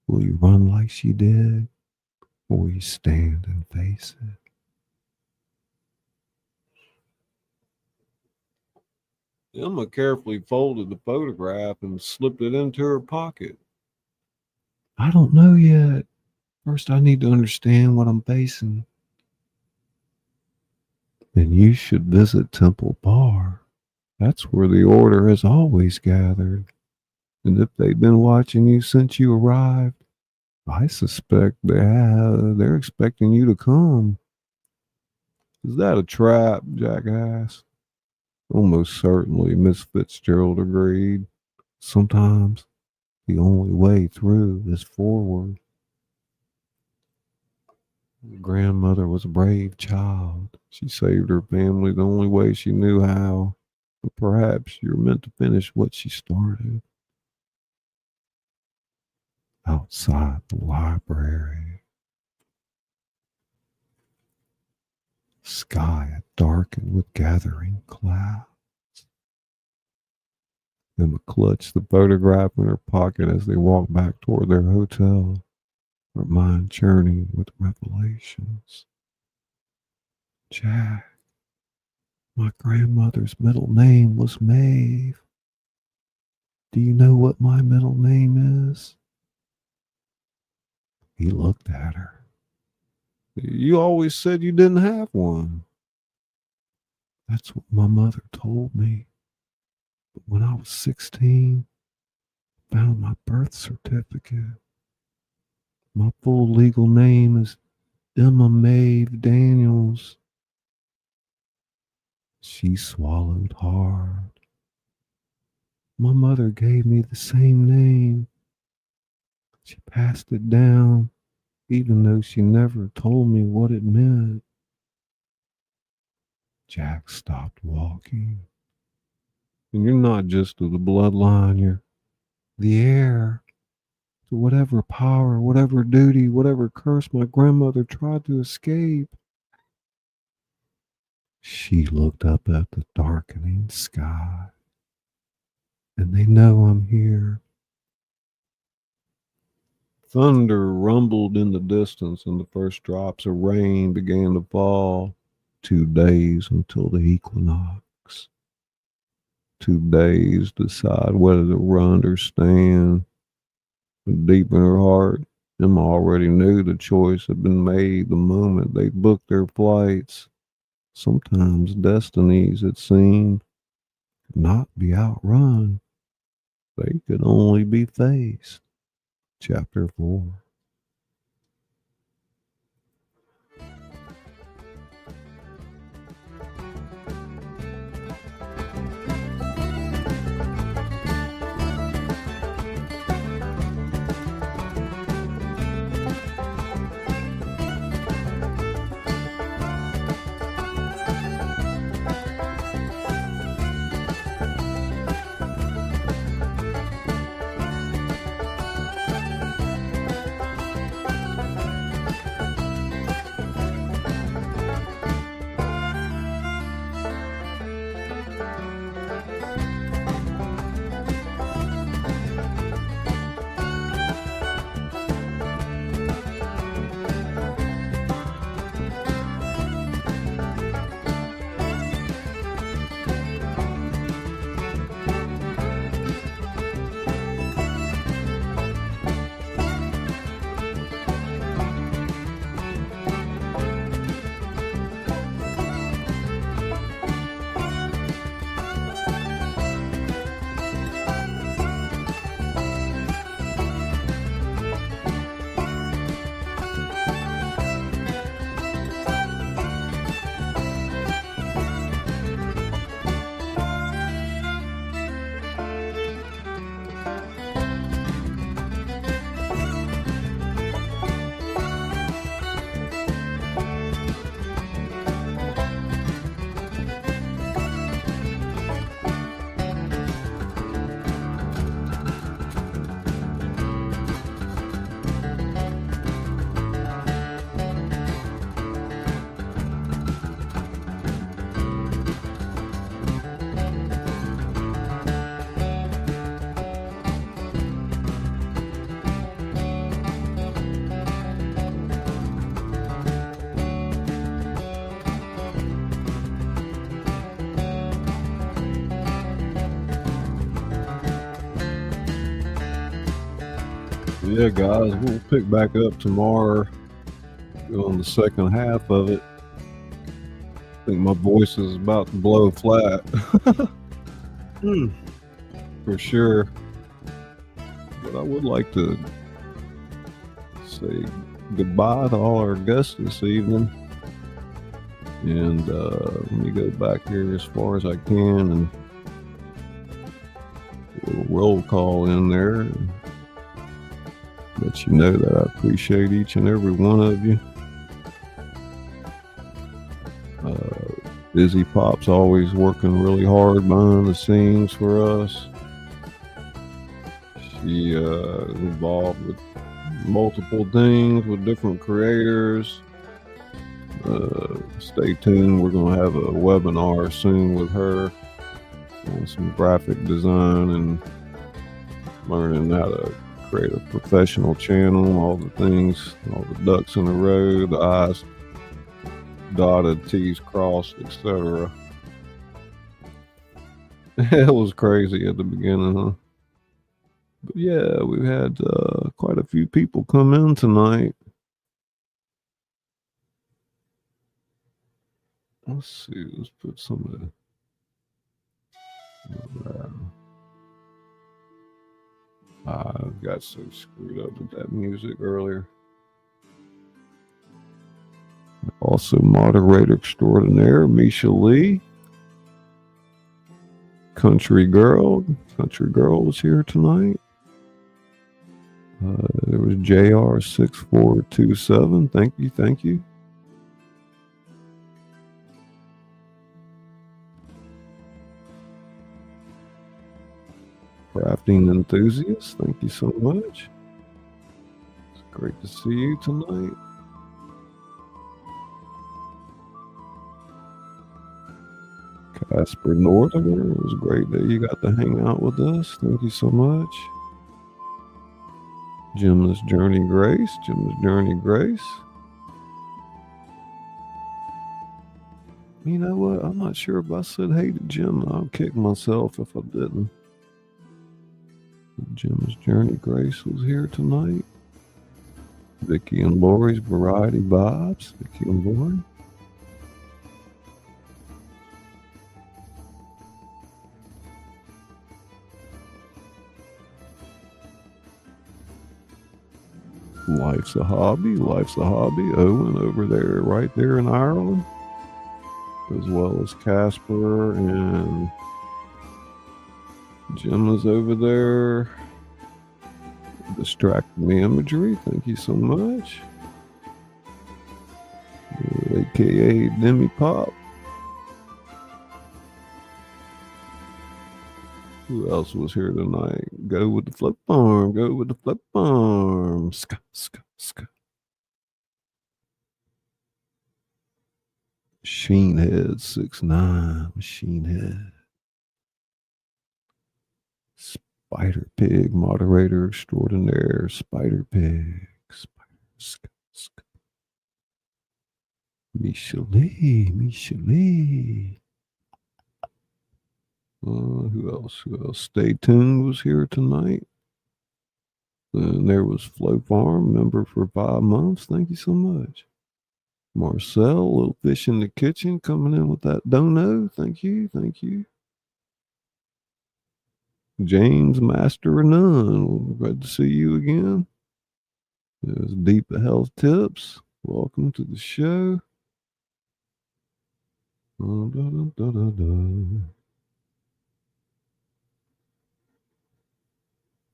will you run like she did, or will you stand and face it? Emma carefully folded the photograph and slipped it into her pocket. I don't know yet. First, I need to understand what I'm facing. Then you should visit Temple Bar. That's where the order has always gathered. And if they've been watching you since you arrived, I suspect they have. They're expecting you to come. Is that a trap? Jack asked. Almost certainly, Miss Fitzgerald agreed. Sometimes the only way through is forward. The grandmother was a brave child. She saved her family the only way she knew how. But perhaps you're meant to finish what she started. Outside the library, sky had darkened with gathering clouds. Emma clutched the photograph in her pocket as they walked back toward their hotel, her mind churning with revelations. Jack, my grandmother's middle name was Maeve. Do you know what my middle name is? He looked at her. You always said you didn't have one. That's what my mother told me. But when I was 16, I found my birth certificate. My full legal name is Emma Maeve Daniels. She swallowed hard. My mother gave me the same name. She passed it down, even though she never told me what it meant. Jack stopped walking. And you're not just of the bloodline, you're the heir to whatever power, whatever duty, whatever curse my grandmother tried to escape. She looked up at the darkening sky. And they know I'm here. Thunder rumbled in the distance, and the first drops of rain began to fall. 2 days until the equinox. 2 days to decide whether to run or stand. But deep in her heart, Emma already knew the choice had been made the moment they booked their flights. Sometimes destinies, it seemed, could not be outrun. They could only be faced. Chapter 4. Yeah, guys, we'll pick back up tomorrow on the second half of it. I think my voice is about to blow flat. For sure. But I would like to say goodbye to all our guests this evening. And let me go back here as far as I can and a little roll call in there and let you know that I appreciate each and every one of you. Izzy Pop's always working really hard behind the scenes for us. She is involved with multiple things with different creators. Stay tuned. We're going to have a webinar soon with her on some graphic design and learning how to create a professional channel, all the things, all the ducks in a row, the I's dotted, T's crossed, etc. It was crazy at the beginning, huh? But yeah, we've had quite a few people come in tonight. Let's see, let's put some of I got so screwed up with that music earlier. Also, moderator extraordinaire, Misha Lee. Country Girl was here tonight. There was JR6427. Thank you. Crafting enthusiast, thank you so much. It's great to see you tonight. Casper Northerner, it was great that you got to hang out with us. Thank you so much. Jim's Journey Grace. You know what? I'm not sure if I said hey to Jim. I'll kick myself if I didn't. Jim's Journey Grace was here tonight. Vicky and Lori's Variety Vibes. Vicky and Lori. Life's a Hobby. Owen over there, right there in Ireland. As well as Casper and Jim is over there. Distracting the imagery. Thank you so much. AKA Demi Pop. Who else was here tonight? Go with the flip farm. Machine Head 6'9". Machine Head. Spider Pig, moderator extraordinaire. Spider Pig. Misha Lee. Who else? Stay Tuned was here tonight. And there was Flow Farm, member for 5 months. Thank you so much. Marcel, Little Fish in the Kitchen, coming in with that dono. Thank you. James, Master of None. Glad to see you again. There's Deep Health Tips. Welcome to the show.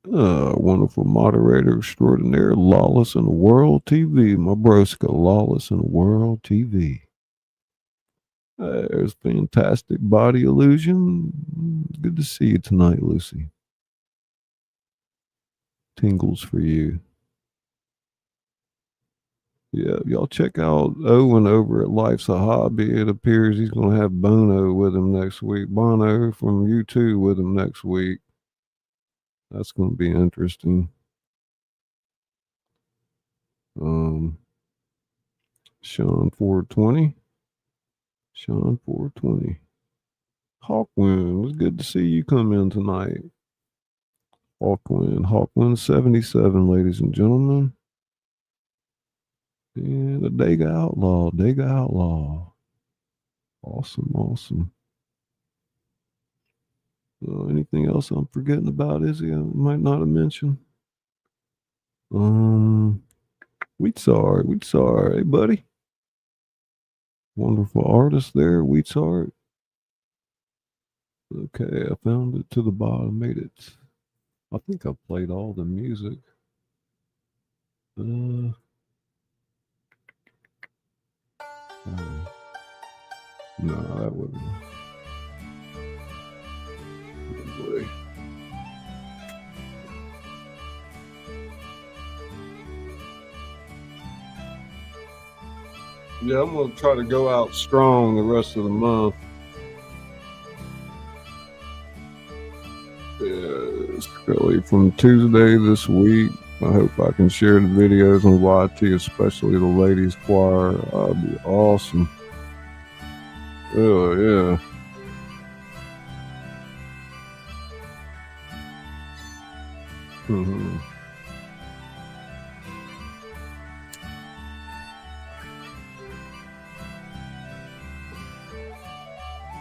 Wonderful moderator extraordinaire, Lawless in the World TV. My broska, Lawless in the World TV. There's Fantastic Body Illusion. Good to see you tonight, Lucy. Tingles for you. Yeah, y'all check out Owen over at Life's a Hobby. It appears he's going to have Bono with him next week. Bono from U2 with him next week. That's going to be interesting. Sean 420. Hawkwind, it was good to see you come in tonight. Hawkwind 77, ladies and gentlemen. And the Dega Outlaw. Awesome. Anything else I'm forgetting about, Izzy? I might not have mentioned. Wheatsart. Hey, buddy. Wonderful artist there, Wheatsart. Okay, I found it to the bottom, made it. I think I played all the music. No, that wasn't. Oh boy. Yeah, I'm gonna try to go out strong the rest of the month. Yeah, Scully, from Tuesday this week. I hope I can share the videos on YT, especially the ladies choir. That'd be awesome. Oh yeah. Mm-hmm.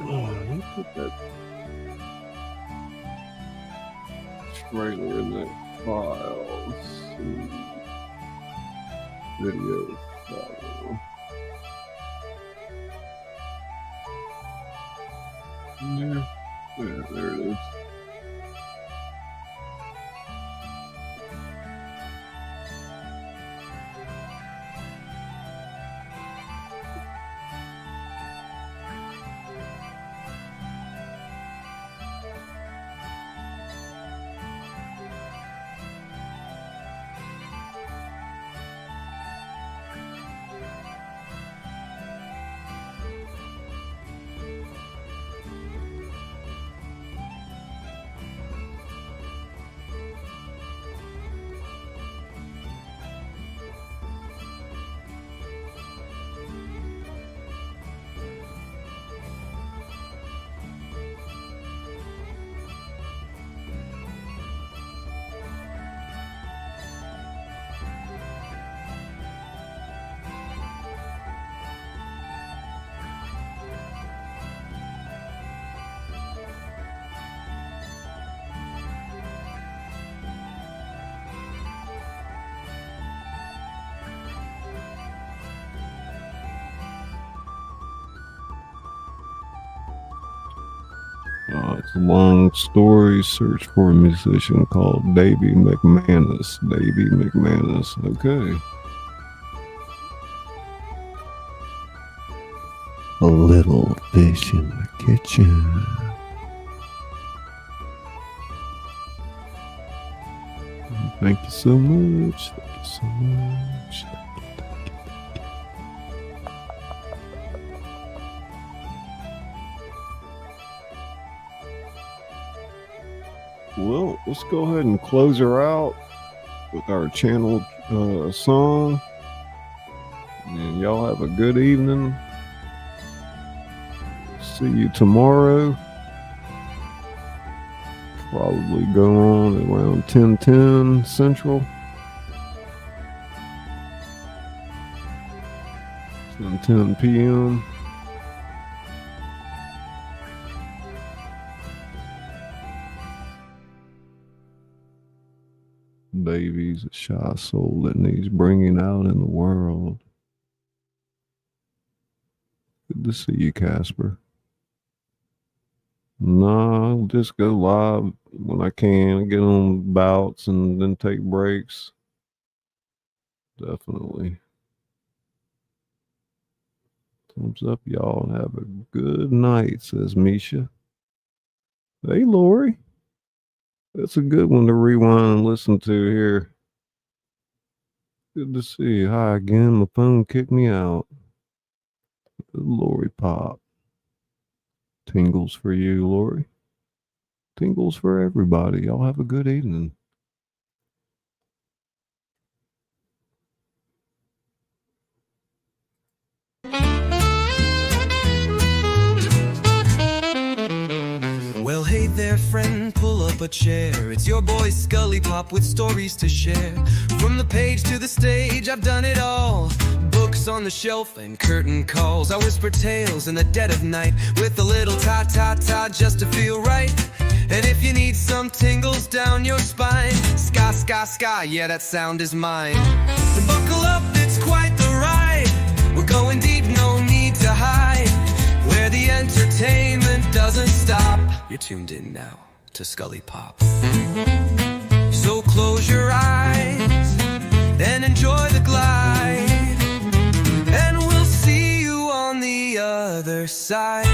Let me put that trailer in that file. Let's see. Video file. Yeah, there it is. It's a long story. Search for a musician called Davy McManus. Okay. A little fish in the kitchen. Thank you so much. Well, let's go ahead and close her out with our channel song. And y'all have a good evening. See you tomorrow. Probably go on around 10:10 Central. 10:10 p.m. Baby's a shy soul that needs bringing out in the world. Good to see you, Casper. No, I'll just go live when I can. Get on bouts and then take breaks. Definitely. Thumbs up, y'all. Have a good night, says Misha. Hey, Lori. That's a good one to rewind and listen to here. Good to see you. Hi again. My phone kicked me out. Lori Pop. Tingles for you, Lori. Tingles for everybody. Y'all have a good evening.
Well, hey there, friend, pull up a chair. It's your boy ScullyPop with stories to share. From the page to the stage, I've done it all. Books on the shelf and curtain calls. I whisper tales in the dead of night with a little ta-ta-ta just to feel right. And if you need some tingles down your spine, ska, ska, ska, yeah, that sound is mine. So buckle up, it's quite the ride. We're going deep, no need to hide. Where the entertainment doesn't stop. You're tuned in now to ScullyPop. So close your eyes and enjoy the glide, and we'll see you on the other side.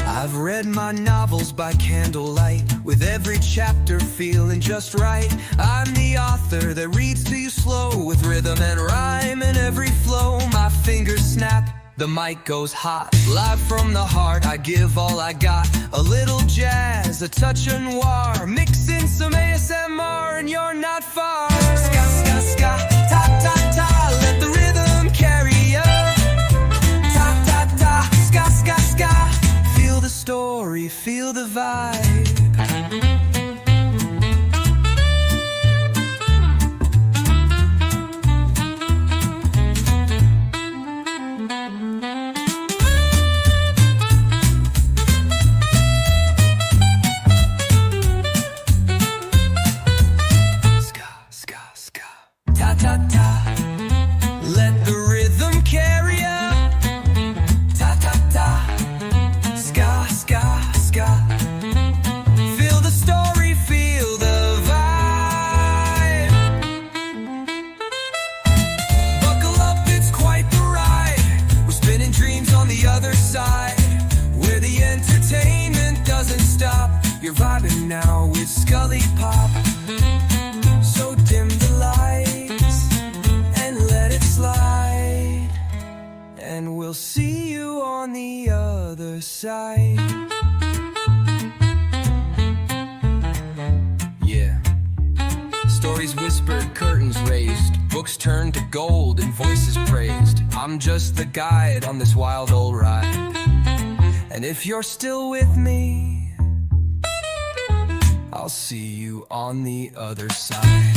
I've read my novels by candlelight, with every chapter feeling just right. I'm the author that reads to you slow, with rhythm and rhyme in every flow. My fingers snap, the mic goes hot. Live from the heart, I give all I got. A little jazz, a touch of noir, mix in some ASMR and you're not far. Ska, ska, ska, ta, ta, ta, let the rhythm carry ya. Ta, ta, ta, ska, ska, ska. Feel the story, feel the vibe. Ska, ska, ska. Ta, ta, ta. Let the rhythm carry ya. Ta, ta, ta. Ska, ska, ska. Feel the story, feel the vibe. Buckle up, it's quite the ride. We're spinning dreams on the other side, where the entertainment doesn't stop. You're vibing now with ScullyPop. So dim the lights and let it slide, and we'll see you on the other side. Yeah. Stories whispered, curtains raised, books turned to gold and voices praised. I'm just the guide on this wild old ride, and if you're still with me, I'll see you on the other side.